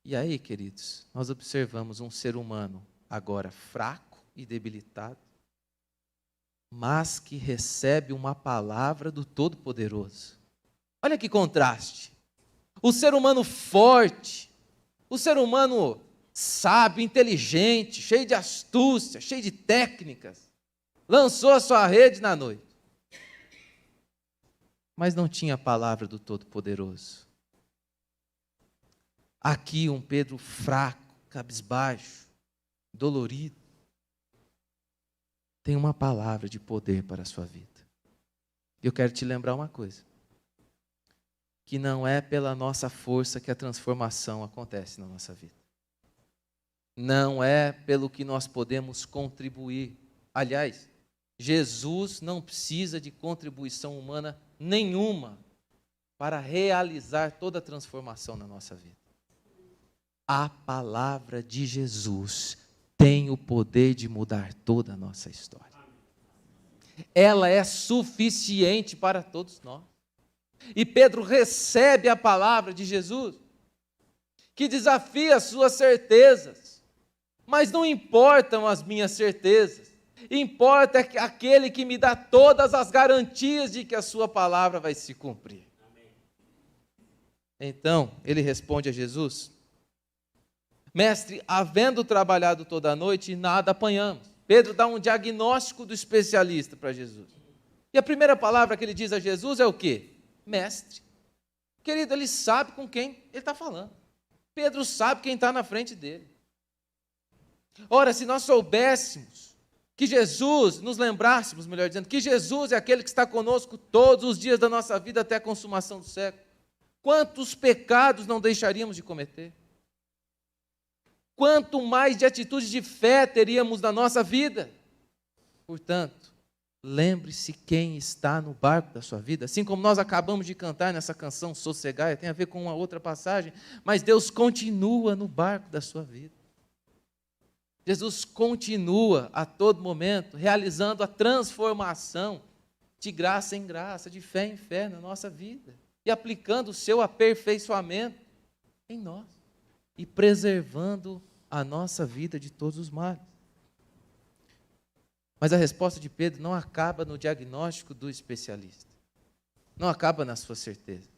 E aí, queridos, nós observamos um ser humano agora fraco e debilitado, mas que recebe uma palavra do Todo-Poderoso. Olha que contraste. O ser humano forte, o ser humano sábio, inteligente, cheio de astúcia, cheio de técnicas, lançou a sua rede na noite, mas não tinha a palavra do Todo-Poderoso. Aqui um Pedro fraco, cabisbaixo, dolorido, tem uma palavra de poder para a sua vida. Eu quero te lembrar uma coisa, que não é pela nossa força que a transformação acontece na nossa vida. Não é pelo que nós podemos contribuir. Aliás, Jesus não precisa de contribuição humana nenhuma para realizar toda a transformação na nossa vida. A palavra de Jesus tem o poder de mudar toda a nossa história. Ela é suficiente para todos nós. E Pedro recebe a palavra de Jesus, que desafia as suas certezas. Mas não importam as minhas certezas, importa aquele que me dá todas as garantias de que a sua palavra vai se cumprir. Então, ele responde a Jesus: mestre, havendo trabalhado toda a noite, nada apanhamos. Pedro dá um diagnóstico do especialista para Jesus. E a primeira palavra que ele diz a Jesus é o quê? Mestre. Querido, ele sabe com quem ele está falando. Pedro sabe quem está na frente dele. Ora, se nós soubéssemos que Jesus, nos lembrássemos, melhor dizendo, que Jesus é aquele que está conosco todos os dias da nossa vida até a consumação do século, quantos pecados não deixaríamos de cometer? Quanto mais de atitudes de fé teríamos na nossa vida? Portanto, lembre-se quem está no barco da sua vida, assim como nós acabamos de cantar nessa canção Sossegai, tem a ver com uma outra passagem, mas Deus continua no barco da sua vida. Jesus continua a todo momento realizando a transformação de graça em graça, de fé em fé na nossa vida, e aplicando o seu aperfeiçoamento em nós, e preservando a nossa vida de todos os males. Mas a resposta de Pedro não acaba no diagnóstico do especialista, não acaba na sua certeza.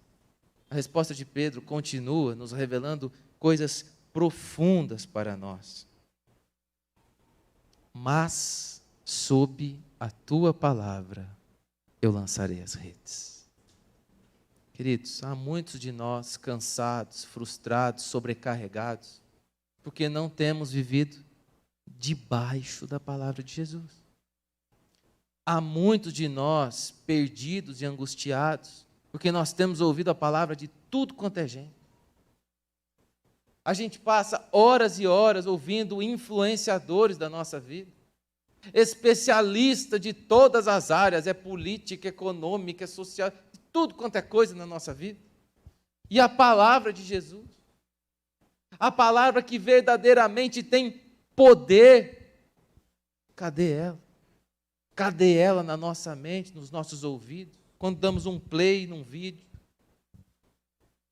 A resposta de Pedro continua nos revelando coisas profundas para nós. Mas, sob a tua palavra, eu lançarei as redes. Queridos, há muitos de nós cansados, frustrados, sobrecarregados, porque não temos vivido debaixo da palavra de Jesus. Há muitos de nós perdidos e angustiados, porque nós temos ouvido a palavra de tudo quanto é gente. A gente passa horas e horas ouvindo influenciadores da nossa vida, especialista de todas as áreas, é política, econômica, é social, tudo quanto é coisa na nossa vida. E a palavra de Jesus, a palavra que verdadeiramente tem poder, cadê ela? Cadê ela na nossa mente, nos nossos ouvidos, quando damos um play num vídeo?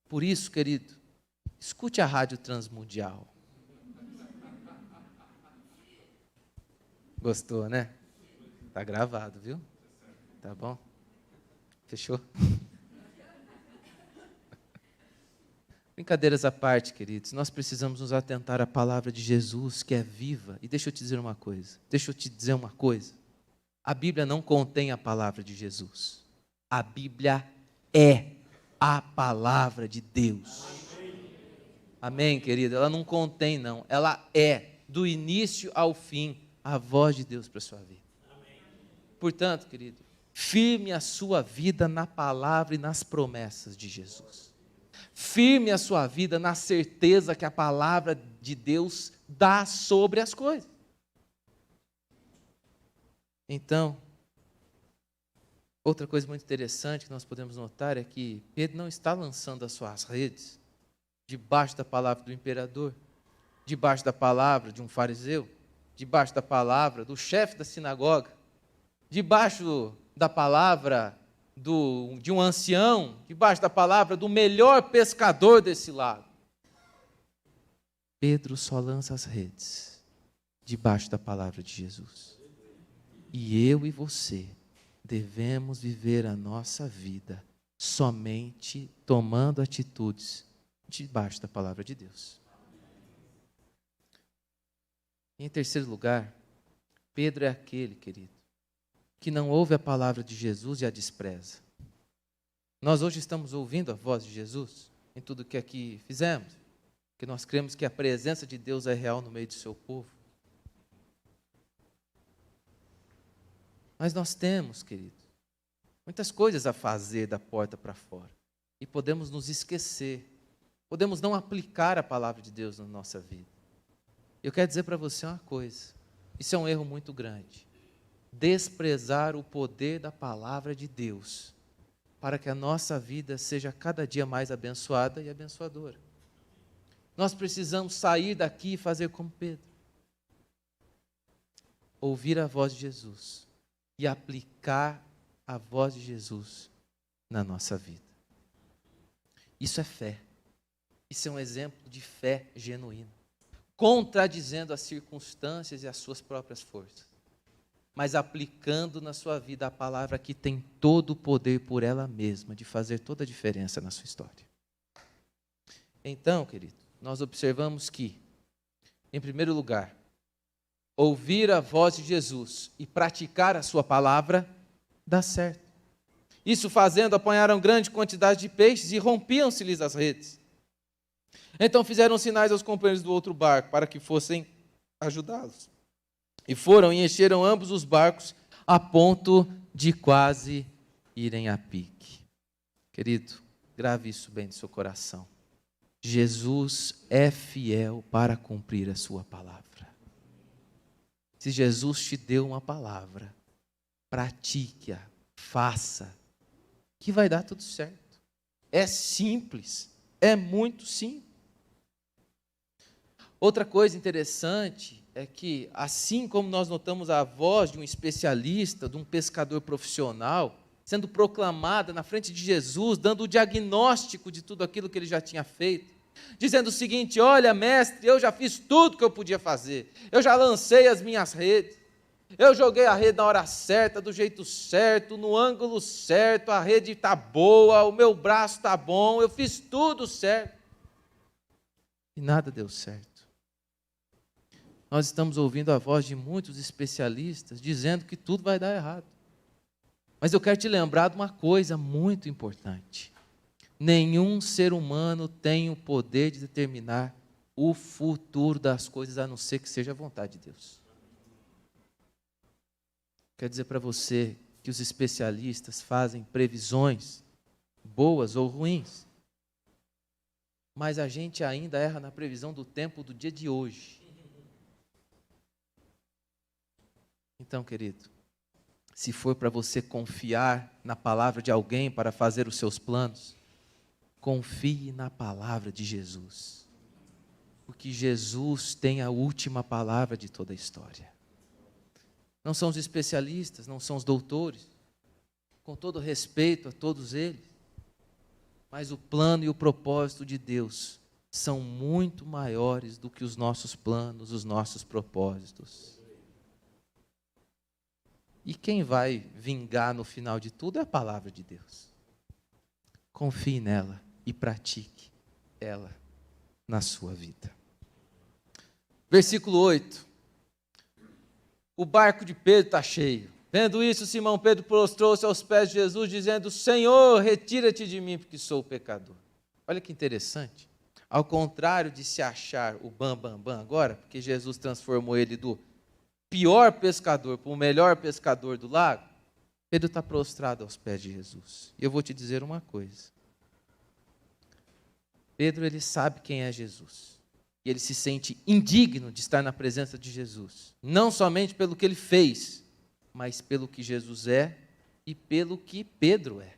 Por isso, querido, escute a Rádio Transmundial. Gostou, né? Tá gravado, viu? Tá bom? Fechou? Brincadeiras à parte, queridos, nós precisamos nos atentar à palavra de Jesus, que é viva. E deixa eu te dizer uma coisa. A Bíblia não contém a palavra de Jesus. A Bíblia é a palavra de Deus. Amém, querido? Ela não contém, não. Ela é, do início ao fim, a voz de Deus para a sua vida. Portanto, querido, firme a sua vida na palavra e nas promessas de Jesus. Firme a sua vida na certeza que a palavra de Deus dá sobre as coisas. Então, outra coisa muito interessante que nós podemos notar é que Pedro não está lançando as suas redes debaixo da palavra do imperador, debaixo da palavra de um fariseu, debaixo da palavra do chefe da sinagoga, debaixo da palavra de um ancião, debaixo da palavra do melhor pescador desse lago. Pedro só lança as redes debaixo da palavra de Jesus. E eu e você devemos viver a nossa vida somente tomando atitudes debaixo da palavra de Deus. Em terceiro lugar, Pedro é aquele, querido, que não ouve a palavra de Jesus e a despreza. Nós hoje estamos ouvindo a voz de Jesus em tudo que aqui fizemos, que nós cremos que a presença de Deus é real no meio do seu povo. Mas nós temos, querido, muitas coisas a fazer da porta para fora. E podemos nos esquecer, podemos não aplicar a palavra de Deus na nossa vida. Eu quero dizer para você uma coisa, isso é um erro muito grande. Desprezar o poder da palavra de Deus, para que a nossa vida seja cada dia mais abençoada e abençoadora. Nós precisamos sair daqui e fazer como Pedro. Ouvir a voz de Jesus e aplicar a voz de Jesus na nossa vida. Isso é fé. Isso é um exemplo de fé genuína, contradizendo as circunstâncias e as suas próprias forças, mas aplicando na sua vida a palavra que tem todo o poder por ela mesma de fazer toda a diferença na sua história. Então, querido, nós observamos que, em primeiro lugar, ouvir a voz de Jesus e praticar a sua palavra dá certo. Isso fazendo, apanharam grande quantidade de peixes e rompiam-se-lhes as redes. Então fizeram sinais aos companheiros do outro barco para que fossem ajudá-los. E foram e encheram ambos os barcos a ponto de quase irem a pique. Querido, grave isso bem no seu coração. Jesus é fiel para cumprir a sua palavra. Se Jesus te deu uma palavra, pratique-a, faça, que vai dar tudo certo. É simples, é muito simples. Outra coisa interessante é que, assim como nós notamos a voz de um especialista, de um pescador profissional, sendo proclamada na frente de Jesus, dando o diagnóstico de tudo aquilo que ele já tinha feito, dizendo o seguinte: olha, mestre, eu já fiz tudo que eu podia fazer, eu já lancei as minhas redes, eu joguei a rede na hora certa, do jeito certo, no ângulo certo, a rede está boa, o meu braço está bom, eu fiz tudo certo. E nada deu certo. Nós estamos ouvindo a voz de muitos especialistas dizendo que tudo vai dar errado. Mas eu quero te lembrar de uma coisa muito importante. Nenhum ser humano tem o poder de determinar o futuro das coisas, a não ser que seja a vontade de Deus. Quero dizer para você que os especialistas fazem previsões boas ou ruins, mas a gente ainda erra na previsão do tempo do dia de hoje. Então, querido, se for para você confiar na palavra de alguém para fazer os seus planos, confie na palavra de Jesus, porque Jesus tem a última palavra de toda a história. Não são os especialistas, não são os doutores, com todo respeito a todos eles, mas o plano e o propósito de Deus são muito maiores do que os nossos planos, os nossos propósitos. E quem vai vingar no final de tudo é a palavra de Deus. Confie nela e pratique ela na sua vida. Versículo 8. O barco de Pedro está cheio. Vendo isso, Simão Pedro prostrou-se aos pés de Jesus, dizendo: Senhor, retira-te de mim, porque sou pecador. Olha que interessante. Ao contrário de se achar o bam agora, porque Jesus transformou ele do pior pescador para o melhor pescador do lago, Pedro está prostrado aos pés de Jesus. E eu vou te dizer uma coisa. Pedro, ele sabe quem é Jesus. E ele se sente indigno de estar na presença de Jesus. Não somente pelo que ele fez, mas pelo que Jesus é e pelo que Pedro é.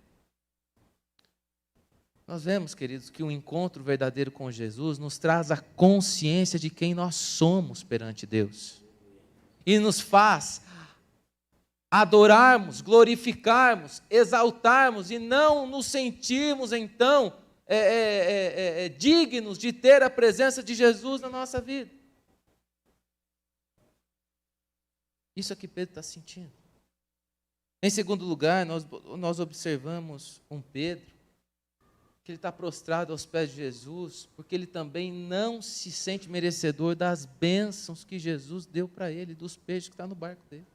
Nós vemos, queridos, que o encontro verdadeiro com Jesus nos traz a consciência de quem nós somos perante Deus. E nos faz adorarmos, glorificarmos, exaltarmos e não nos sentirmos, então, dignos de ter a presença de Jesus na nossa vida. Isso é que Pedro está sentindo. Em segundo lugar, nós observamos um Pedro que ele está prostrado aos pés de Jesus, porque ele também não se sente merecedor das bênçãos que Jesus deu para ele, dos peixes que estão no barco dele.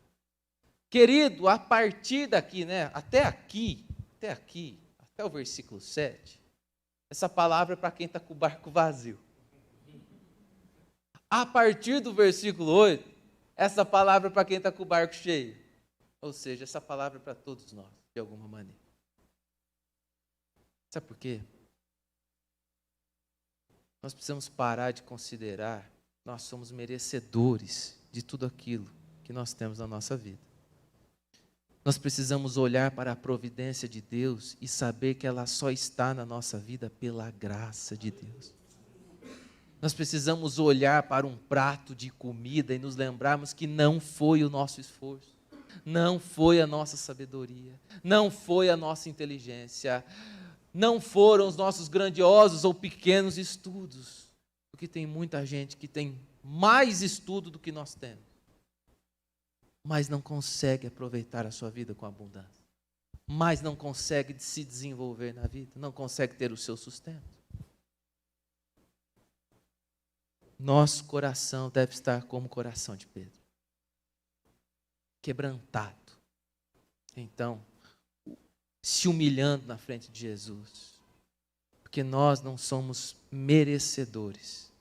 Querido, a partir daqui, até o versículo 7, essa palavra é para quem está com o barco vazio. A partir do versículo 8, essa palavra é para quem está com o barco cheio. Ou seja, essa palavra é para todos nós, de alguma maneira. Sabe por quê? Nós precisamos parar de considerar que nós somos merecedores de tudo aquilo que nós temos na nossa vida. Nós precisamos olhar para a providência de Deus e saber que ela só está na nossa vida pela graça de Deus. Nós precisamos olhar para um prato de comida e nos lembrarmos que não foi o nosso esforço, não foi a nossa sabedoria, não foi a nossa inteligência, não foram os nossos grandiosos ou pequenos estudos, porque tem muita gente que tem mais estudo do que nós temos, mas não consegue aproveitar a sua vida com abundância, mas não consegue se desenvolver na vida, não consegue ter o seu sustento. Nosso coração deve estar como o coração de Pedro, quebrantado. Então, se humilhando na frente de Jesus, porque nós não somos merecedores,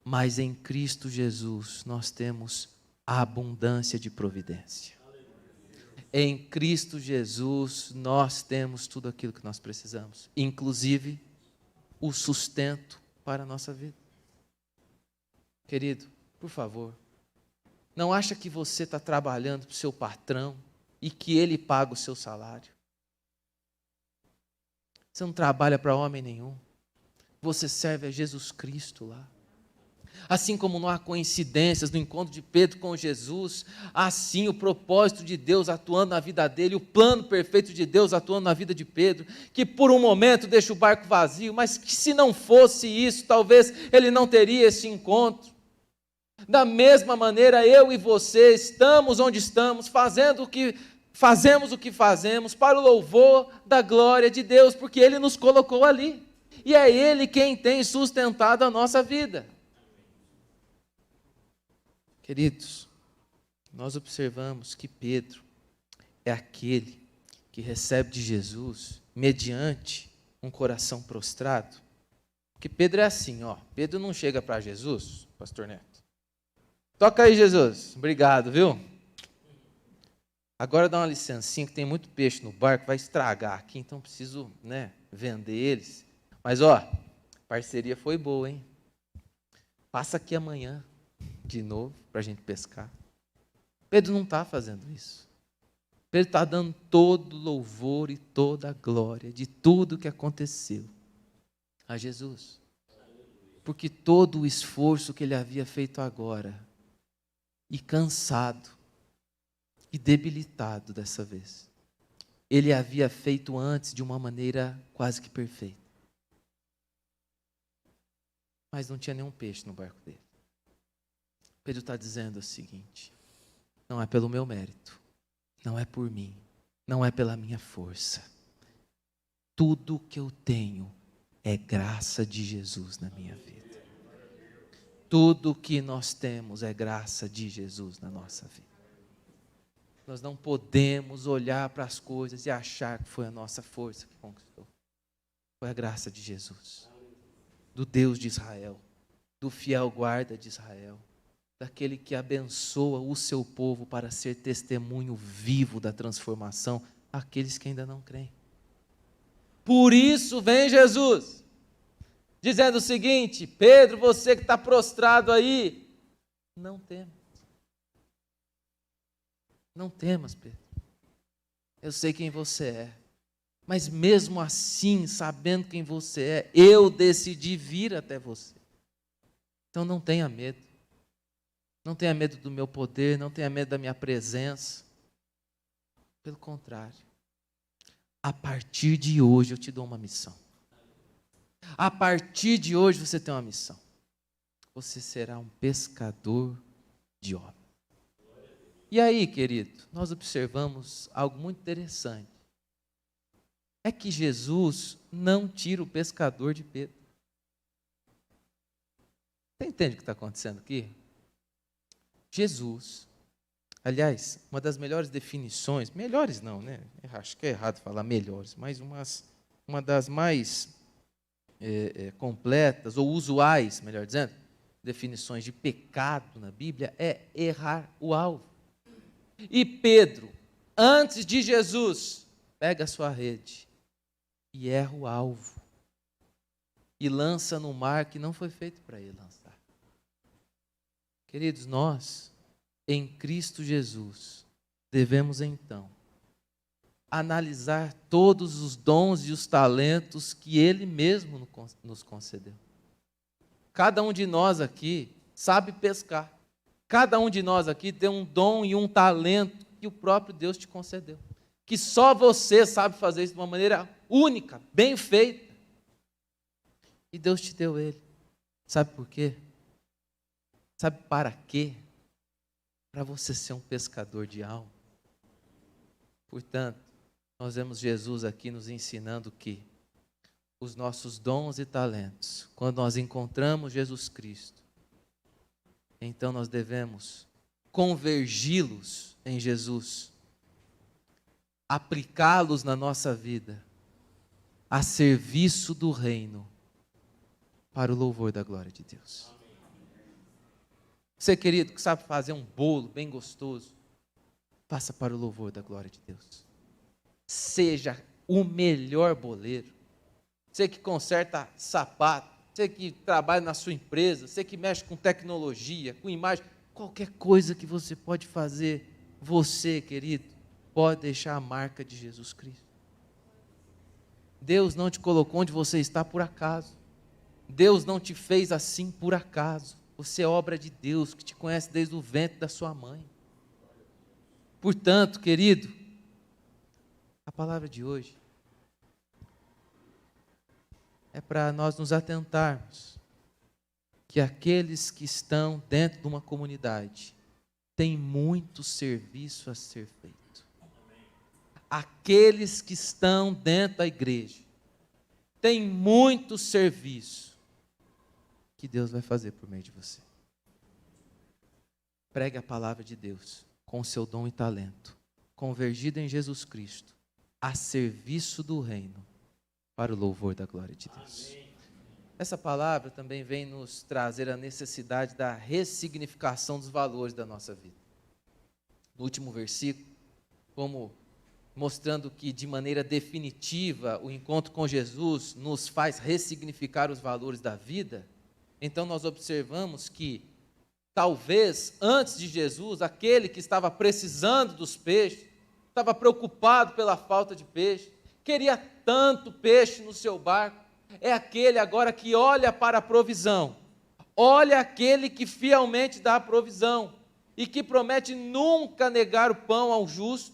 mas em Cristo Jesus nós temos a abundância de providência. Em Cristo Jesus nós temos tudo aquilo que nós precisamos, inclusive o sustento para a nossa vida. Querido, por favor, não acha que você está trabalhando para o seu patrão e que ele paga o seu salário. Você não trabalha para homem nenhum. Você serve a Jesus Cristo lá. Assim como não há coincidências no encontro de Pedro com Jesus, assim o propósito de Deus atuando na vida dele, o plano perfeito de Deus atuando na vida de Pedro, que por um momento deixa o barco vazio, mas que se não fosse isso, talvez ele não teria esse encontro. Da mesma maneira, eu e você estamos onde estamos, fazemos o que fazemos para o louvor da glória de Deus, porque Ele nos colocou ali, e é Ele quem tem sustentado a nossa vida. Queridos, nós observamos que Pedro é aquele que recebe de Jesus mediante um coração prostrado, porque Pedro é assim, Pedro não chega para Jesus, pastor Neto, toca aí Jesus, obrigado, viu? Agora dá uma licencinha que tem muito peixe no barco, vai estragar aqui, então preciso, vender eles. Mas parceria foi boa, hein? Passa aqui amanhã de novo para a gente pescar. Pedro não está fazendo isso. Pedro está dando todo louvor e toda a glória de tudo que aconteceu a Jesus. Porque todo o esforço que ele havia feito agora, e cansado, e debilitado dessa vez, ele havia feito antes de uma maneira quase que perfeita. Mas não tinha nenhum peixe no barco dele. Pedro está dizendo o seguinte: não é pelo meu mérito, não é por mim, não é pela minha força. Tudo que eu tenho é graça de Jesus na minha vida. Tudo que nós temos é graça de Jesus na nossa vida. Nós não podemos olhar para as coisas e achar que foi a nossa força que conquistou. Foi a graça de Jesus, do Deus de Israel, do fiel guarda de Israel, daquele que abençoa o seu povo para ser testemunho vivo da transformação àqueles que ainda não creem. Por isso vem Jesus, dizendo o seguinte: Pedro, você que está prostrado aí, não temas. Não temas, Pedro. Eu sei quem você é. Mas mesmo assim, sabendo quem você é, eu decidi vir até você. Então não tenha medo. Não tenha medo do meu poder, não tenha medo da minha presença. Pelo contrário. A partir de hoje eu te dou uma missão. A partir de hoje você tem uma missão. Você será um pescador de homens. E aí, querido, nós observamos algo muito interessante. É que Jesus não tira o pescador de Pedro. Você entende o que está acontecendo aqui? Jesus, aliás, uma das melhores definições, melhores não, né? Acho que é errado falar melhores, mas uma das mais completas, ou usuais, melhor dizendo, definições de pecado na Bíblia, é errar o alvo. E Pedro, antes de Jesus, pega a sua rede e erra o alvo. E lança no mar que não foi feito para ele lançar. Queridos, nós, em Cristo Jesus, devemos então analisar todos os dons e os talentos que Ele mesmo nos concedeu. Cada um de nós aqui sabe pescar. Cada um de nós aqui tem um dom e um talento que o próprio Deus te concedeu. Que só você sabe fazer isso de uma maneira única, bem feita. E Deus te deu ele. Sabe por quê? Sabe para quê? Para você ser um pescador de alma. Portanto, nós vemos Jesus aqui nos ensinando que os nossos dons e talentos, quando nós encontramos Jesus Cristo, então nós devemos convergi-los em Jesus, aplicá-los na nossa vida, a serviço do reino, para o louvor da glória de Deus. Você, querido, que sabe fazer um bolo bem gostoso, faça para o louvor da glória de Deus. Seja o melhor boleiro. Você que conserta sapato, você que trabalha na sua empresa, você que mexe com tecnologia, com imagem, qualquer coisa que você pode fazer, você, querido, pode deixar a marca de Jesus Cristo. Deus não te colocou onde você está por acaso. Deus não te fez assim por acaso. Você é obra de Deus, que te conhece desde o ventre da sua mãe. Portanto, querido, a palavra de hoje é para nós nos atentarmos que aqueles que estão dentro de uma comunidade têm muito serviço a ser feito. Aqueles que estão dentro da igreja têm muito serviço que Deus vai fazer por meio de você. Pregue a palavra de Deus com o seu dom e talento, convergido em Jesus Cristo, a serviço do reino, para o louvor da glória de Deus. Amém. Essa palavra também vem nos trazer a necessidade da ressignificação dos valores da nossa vida. No último versículo, como mostrando que de maneira definitiva o encontro com Jesus nos faz ressignificar os valores da vida, então nós observamos que talvez antes de Jesus, aquele que estava precisando dos peixes, estava preocupado pela falta de peixe, queria tanto peixe no seu barco, é aquele agora que olha para a provisão, olha aquele que fielmente dá a provisão e que promete nunca negar o pão ao justo.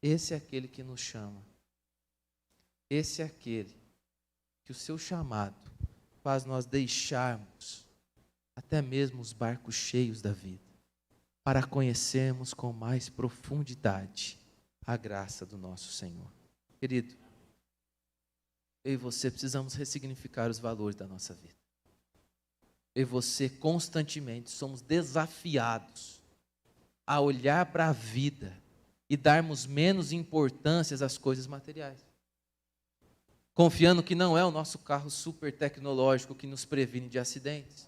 Esse é aquele que nos chama, esse é aquele que o seu chamado faz nós deixarmos até mesmo os barcos cheios da vida, para conhecermos com mais profundidade a graça do nosso Senhor. Querido, eu e você precisamos ressignificar os valores da nossa vida. Eu e você constantemente somos desafiados a olhar para a vida e darmos menos importância às coisas materiais. Confiando que não é o nosso carro super tecnológico que nos previne de acidentes.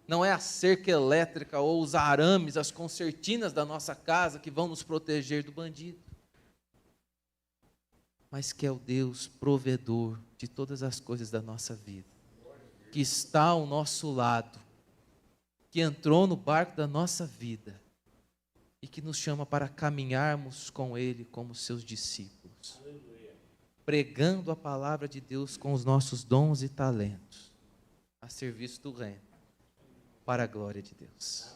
Não é a cerca elétrica ou os arames, as concertinas da nossa casa que vão nos proteger do bandido. Mas que é o Deus provedor de todas as coisas da nossa vida, que está ao nosso lado, que entrou no barco da nossa vida e que nos chama para caminharmos com Ele como seus discípulos, pregando a palavra de Deus com os nossos dons e talentos, a serviço do reino, para a glória de Deus.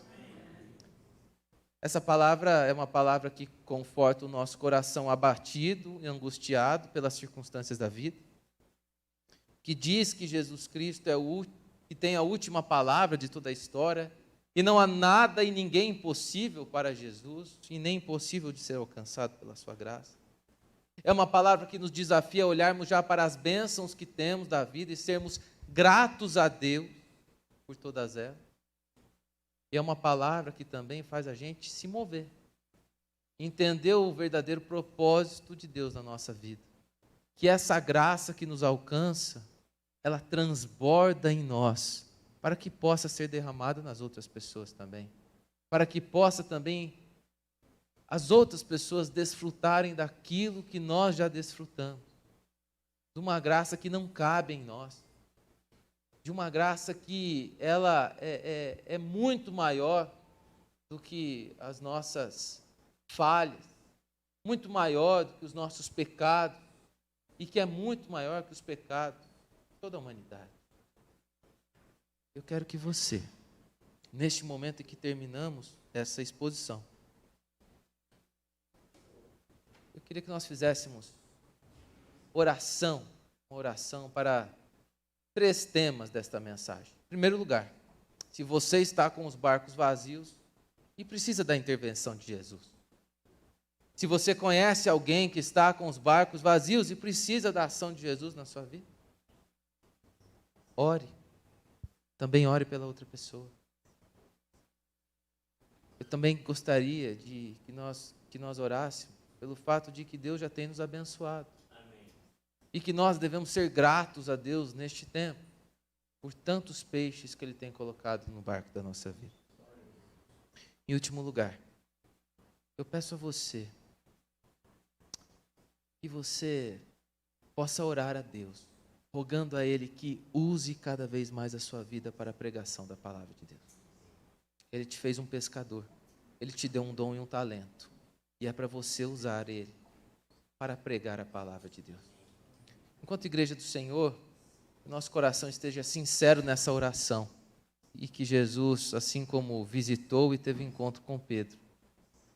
Essa palavra é uma palavra que conforta o nosso coração abatido e angustiado pelas circunstâncias da vida, que diz que Jesus Cristo é o que tem a última palavra de toda a história, e não há nada e ninguém impossível para Jesus, e nem impossível de ser alcançado pela sua graça. É uma palavra que nos desafia a olharmos já para as bênçãos que temos da vida e sermos gratos a Deus por todas elas. E é uma palavra que também faz a gente se mover, entender o verdadeiro propósito de Deus na nossa vida. Que essa graça que nos alcança, ela transborda em nós, para que possa ser derramada nas outras pessoas também. Para que possa também as outras pessoas desfrutarem daquilo que nós já desfrutamos. De uma graça que não cabe em nós. De uma graça que ela é muito maior do que as nossas falhas, muito maior do que os nossos pecados, e que é muito maior que os pecados de toda a humanidade. Eu quero que você, neste momento em que terminamos essa exposição, eu queria que nós fizéssemos uma oração para 3 temas desta mensagem. Em primeiro lugar, se você está com os barcos vazios e precisa da intervenção de Jesus. Se você conhece alguém que está com os barcos vazios e precisa da ação de Jesus na sua vida, ore. Também ore pela outra pessoa. Eu também gostaria que nós orássemos pelo fato de que Deus já tem nos abençoado. E que nós devemos ser gratos a Deus neste tempo, por tantos peixes que Ele tem colocado no barco da nossa vida. Em último lugar, eu peço a você, que você possa orar a Deus, rogando a Ele que use cada vez mais a sua vida para a pregação da palavra de Deus. Ele te fez um pescador, Ele te deu um dom e um talento, e é para você usar ele para pregar a palavra de Deus. Enquanto igreja do Senhor, que nosso coração esteja sincero nessa oração e que Jesus, assim como visitou e teve encontro com Pedro,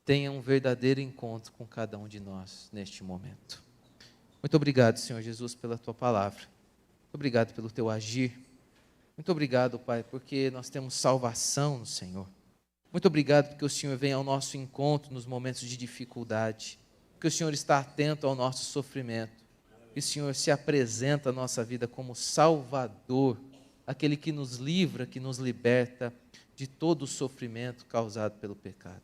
tenha um verdadeiro encontro com cada um de nós neste momento. Muito obrigado, Senhor Jesus, pela Tua palavra. Muito obrigado pelo Teu agir. Muito obrigado, Pai, porque nós temos salvação no Senhor. Muito obrigado porque o Senhor vem ao nosso encontro nos momentos de dificuldade, porque o Senhor está atento ao nosso sofrimento. E o Senhor se apresenta à nossa vida como Salvador, aquele que nos livra, que nos liberta de todo o sofrimento causado pelo pecado.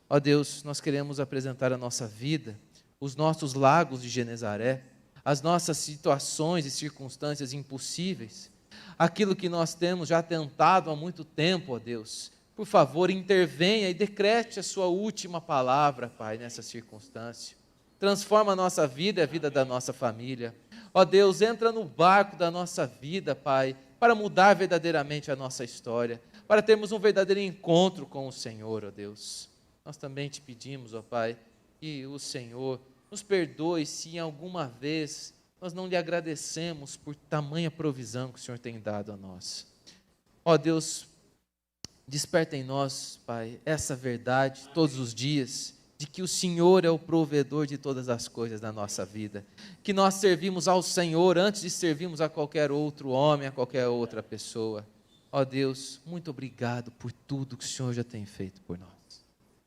Ó Deus, nós queremos apresentar a nossa vida, os nossos lagos de Genezaré, as nossas situações e circunstâncias impossíveis, aquilo que nós temos já tentado há muito tempo, ó Deus. Por favor, intervenha e decrete a sua última palavra, Pai, nessa circunstância. Transforma a nossa vida e a vida da nossa família. Ó Deus, entra no barco da nossa vida, Pai, para mudar verdadeiramente a nossa história, para termos um verdadeiro encontro com o Senhor, ó Deus. Nós também te pedimos, ó Pai, que o Senhor nos perdoe se em alguma vez nós não lhe agradecemos por tamanha provisão que o Senhor tem dado a nós. Ó Deus, desperta em nós, Pai, essa verdade todos os dias, de que o Senhor é o provedor de todas as coisas da nossa vida, que nós servimos ao Senhor antes de servirmos a qualquer outro homem, a qualquer outra pessoa. Ó Deus, muito obrigado por tudo que o Senhor já tem feito por nós.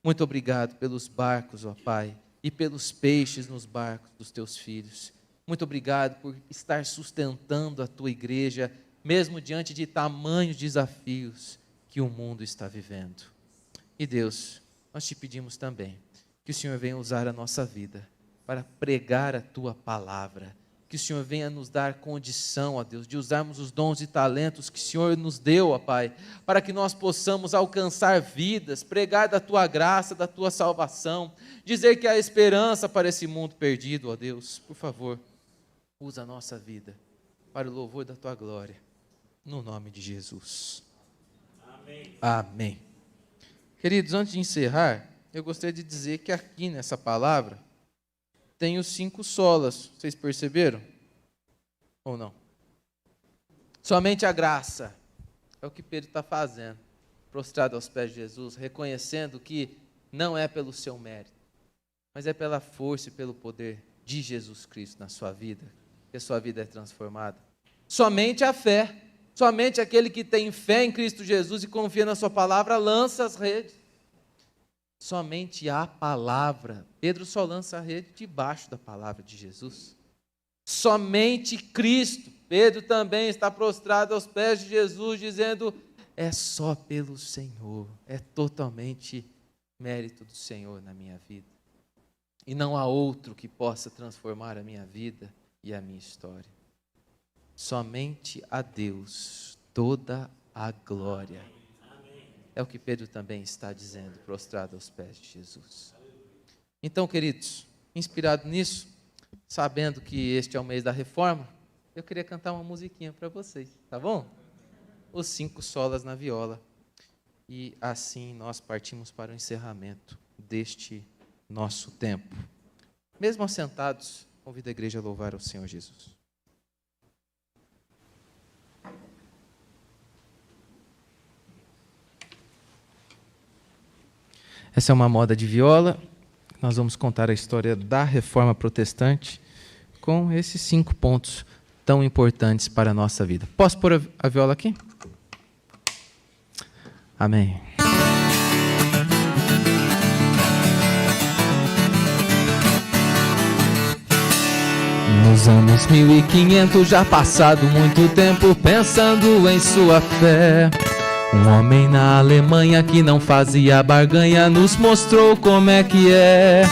Muito obrigado pelos barcos, ó Pai, e pelos peixes nos barcos dos teus filhos. Muito obrigado por estar sustentando a tua igreja, mesmo diante de tamanhos desafios que o mundo está vivendo. E Deus, nós te pedimos também que o Senhor venha usar a nossa vida para pregar a tua palavra, que o Senhor venha nos dar condição, ó Deus, de usarmos os dons e talentos que o Senhor nos deu, ó Pai, para que nós possamos alcançar vidas, pregar da tua graça, da tua salvação, dizer que há esperança para esse mundo perdido, ó Deus. Por favor, usa a nossa vida para o louvor da tua glória, no nome de Jesus. Amém. Amém. Queridos, antes de encerrar, eu gostaria de dizer que aqui nessa palavra tem os 5 solas. Vocês perceberam? Ou não? Somente a graça. É o que Pedro está fazendo. Prostrado aos pés de Jesus, reconhecendo que não é pelo seu mérito, mas é pela força e pelo poder de Jesus Cristo na sua vida, que a sua vida é transformada. Somente a fé. Somente aquele que tem fé em Cristo Jesus e confia na sua palavra lança as redes. Somente a palavra. Pedro só lança a rede debaixo da palavra de Jesus. Somente Cristo. Pedro também está prostrado aos pés de Jesus, dizendo: é só pelo Senhor, é totalmente mérito do Senhor na minha vida. E não há outro que possa transformar a minha vida e a minha história. Somente a Deus toda a glória. É o que Pedro também está dizendo, prostrado aos pés de Jesus. Então, queridos, inspirado nisso, sabendo que este é o mês da reforma, eu queria cantar uma musiquinha para vocês, tá bom? Os 5 solas na viola. E assim nós partimos para o encerramento deste nosso tempo. Mesmo assentados, convido a igreja a louvar ao Senhor Jesus. Essa é uma moda de viola. Nós vamos contar a história da Reforma Protestante com esses 5 pontos tão importantes para a nossa vida. Posso pôr a viola aqui? Amém. Nos anos 1500, já passado muito tempo pensando em sua fé, um homem na Alemanha que não fazia barganha nos mostrou como é que é.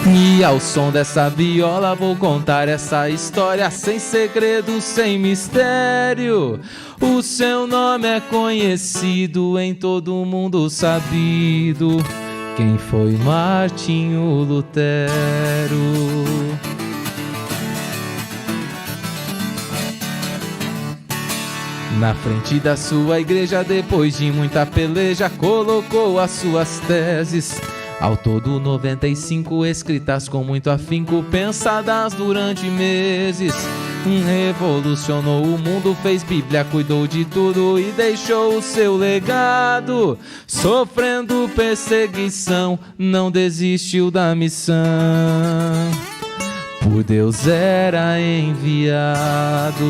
E ao som dessa viola vou contar essa história sem segredo, sem mistério. O seu nome é conhecido, em todo o mundo sabido. Quem foi Martinho Lutero? Na frente da sua igreja, depois de muita peleja, colocou as suas teses. Ao todo 95, escritas com muito afinco, pensadas durante meses. Revolucionou o mundo, fez Bíblia, cuidou de tudo e deixou o seu legado. Sofrendo perseguição, não desistiu da missão. Por Deus era enviado.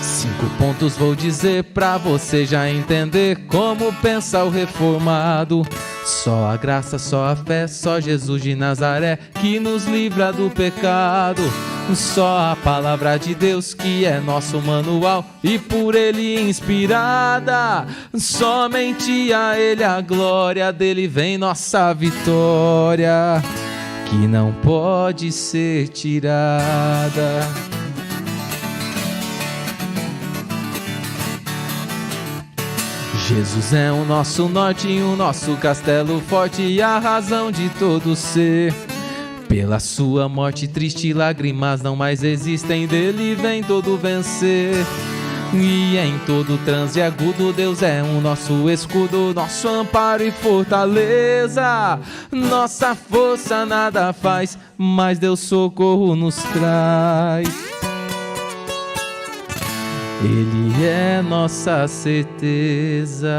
5 pontos vou dizer pra você já entender como pensa o reformado. Só a graça, só a fé, só Jesus de Nazaré que nos livra do pecado. Só a palavra de Deus que é nosso manual e por ele inspirada. Somente a ele a glória, dele vem nossa vitória, que não pode ser tirada. Jesus é o nosso norte, o nosso castelo forte e a razão de todo ser. Pela sua morte triste, lágrimas não mais existem, dele vem todo vencer. E em todo transe agudo, Deus é o nosso escudo, nosso amparo e fortaleza. Nossa força nada faz, mas Deus socorro nos traz. Ele é nossa certeza.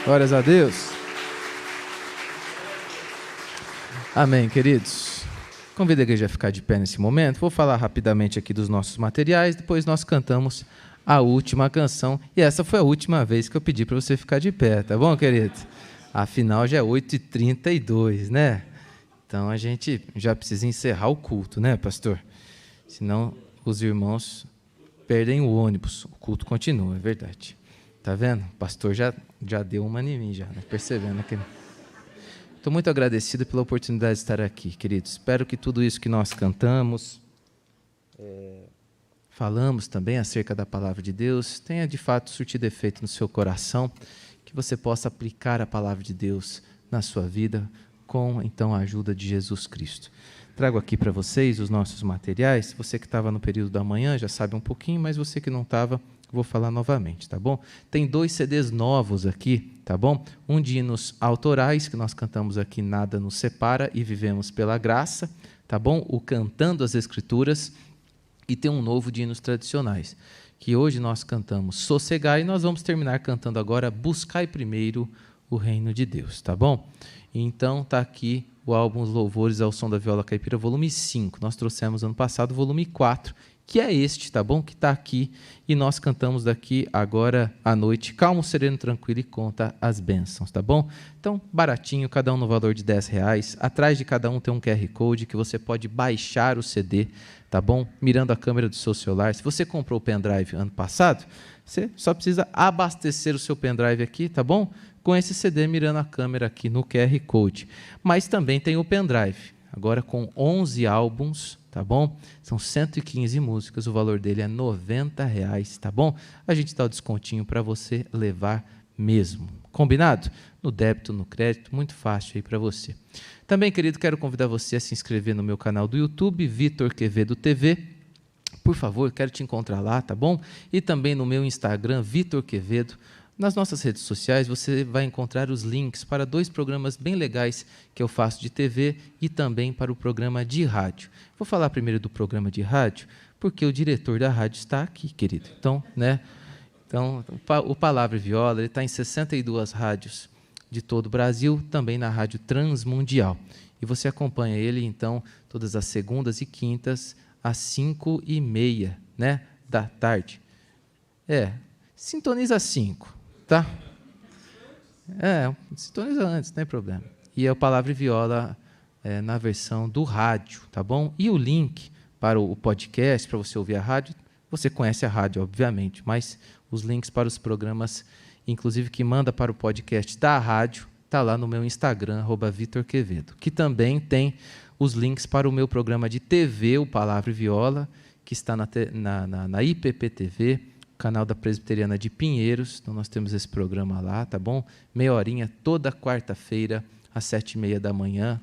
Glórias a Deus. Amém, queridos. Convido a igreja a ficar de pé nesse momento. Vou falar rapidamente aqui dos nossos materiais, depois nós cantamos a última canção. E essa foi a última vez que eu pedi para você ficar de pé, tá bom, querido? Afinal, já é 8h32, né? Então, a gente já precisa encerrar o culto, né, pastor? Senão, os irmãos perdem o ônibus. O culto continua, é verdade. Tá vendo? O pastor já deu uma em mim, já, né? Percebendo aqui. Estou muito agradecido pela oportunidade de estar aqui, queridos. Espero que tudo isso que nós cantamos, falamos também acerca da palavra de Deus, tenha de fato surtido efeito no seu coração, que você possa aplicar a palavra de Deus na sua vida com, então, a ajuda de Jesus Cristo. Trago aqui para vocês os nossos materiais. Você que estava no período da manhã já sabe um pouquinho, mas você que não estava, vou falar novamente, tá bom? Tem 2 CDs novos aqui, tá bom? Um de hinos autorais, que nós cantamos aqui, Nada Nos Separa e Vivemos Pela Graça, tá bom? O Cantando as Escrituras, e tem um novo de hinos tradicionais, que hoje nós cantamos Sossegai, e nós vamos terminar cantando agora Buscai Primeiro o Reino de Deus, tá bom? Então, tá aqui o álbum Os Louvores ao Som da Viola Caipira, volume 5. Nós trouxemos ano passado o volume 4, que é este, tá bom? Que está aqui, e nós cantamos daqui agora à noite, calmo, sereno, tranquilo, e conta as bênçãos, tá bom? Então, baratinho, cada um no valor de R$10. Atrás de cada um tem um QR Code que você pode baixar o CD, tá bom? Mirando a câmera do seu celular. Se você comprou o pendrive ano passado, você só precisa abastecer o seu pendrive aqui, tá bom? Com esse CD mirando a câmera aqui no QR Code. Mas também tem o pendrive, agora com 11 álbuns, tá bom? São 115 músicas, o valor dele é R$90, tá bom? A gente dá o descontinho para você levar mesmo. Combinado? No débito, no crédito, muito fácil aí para você. Também, querido, quero convidar você a se inscrever no meu canal do YouTube, Vitor Quevedo TV. Por favor, quero te encontrar lá, tá bom? E também no meu Instagram, Vitor Quevedo. Nas nossas redes sociais, você vai encontrar os links para 2 programas bem legais que eu faço de TV e também para o programa de rádio. Vou falar primeiro do programa de rádio, porque o diretor da rádio está aqui, querido. Então, né? Então, o Palavra e Viola, ele está em 62 rádios de todo o Brasil, também na Rádio Transmundial. E você acompanha ele, então, todas as segundas e quintas, às 5h30, né, da tarde. Sintoniza às 5. Tá? Sintoniza antes, não tem problema. E é o Palavra e Viola na versão do rádio, tá bom? E o link para o podcast, para você ouvir a rádio, você conhece a rádio, obviamente, mas os links para os programas, inclusive que manda para o podcast da rádio, está lá no meu Instagram, @VitorQuevedo, que também tem os links para o meu programa de TV, o Palavra e Viola, que está na IPP-TV, canal da Presbiteriana de Pinheiros. Então, nós temos esse programa lá, tá bom? Meia horinha, toda quarta-feira, às 7h30 da manhã.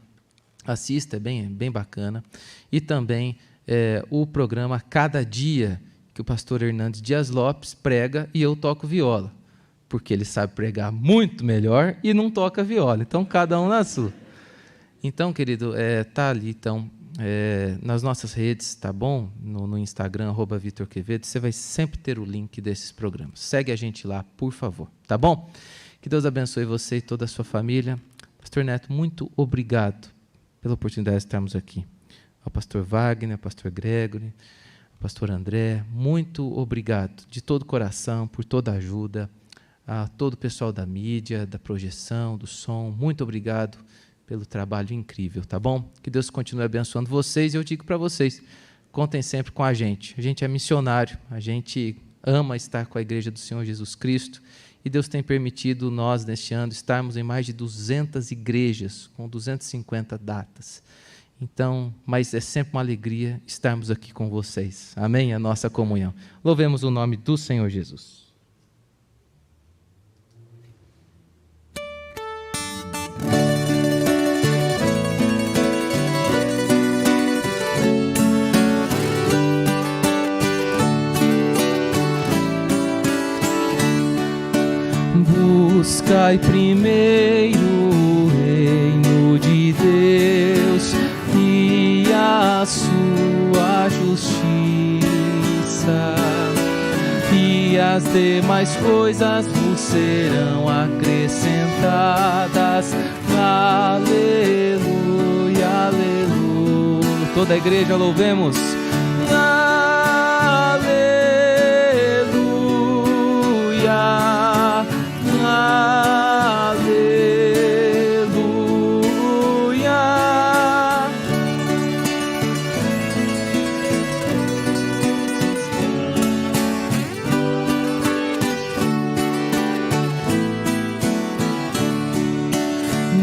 Assista, é bem bacana. E também o programa Cada Dia, que o pastor Hernandes Dias Lopes prega e eu toco viola, porque ele sabe pregar muito melhor e não toca viola. Então, cada um na sua. Então, querido, tá ali, então, nas nossas redes, tá bom? No Instagram, @VitorQuevedo, você vai sempre ter o link desses programas. Segue a gente lá, por favor, tá bom? Que Deus abençoe você e toda a sua família. Pastor Neto, muito obrigado pela oportunidade de estarmos aqui. Ao pastor Wagner, ao pastor Gregory, ao pastor André, muito obrigado de todo o coração, por toda a ajuda, a todo o pessoal da mídia, da projeção, do som, muito obrigado pelo trabalho incrível, tá bom? Que Deus continue abençoando vocês, e eu digo para vocês, contem sempre com a gente é missionário, a gente ama estar com a Igreja do Senhor Jesus Cristo, e Deus tem permitido nós, neste ano, estarmos em mais de 200 igrejas, com 250 datas. Então, mas é sempre uma alegria estarmos aqui com vocês, amém? A nossa comunhão. Louvemos o nome do Senhor Jesus. Buscai primeiro o reino de Deus e a sua justiça, e as demais coisas vos serão acrescentadas. Aleluia, aleluia. Toda a igreja louvemos. Aleluia, aleluia.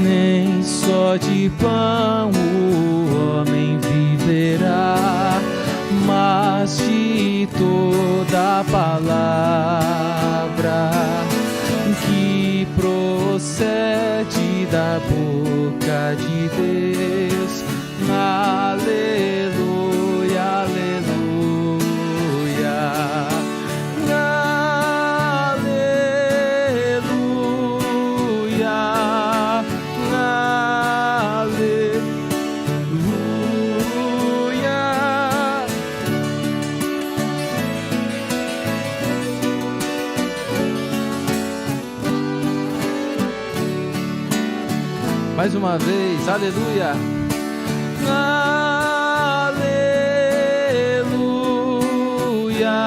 Nem só de pão o homem viverá, mas de toda a palavra que procede da boca de Deus. Aleluia, aleluia. Mais uma vez, aleluia. Aleluia,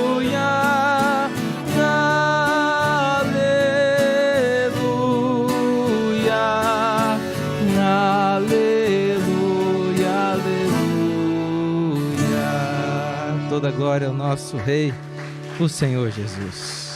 aleluia, aleluia, aleluia, aleluia. Toda glória ao nosso Rei, o Senhor Jesus.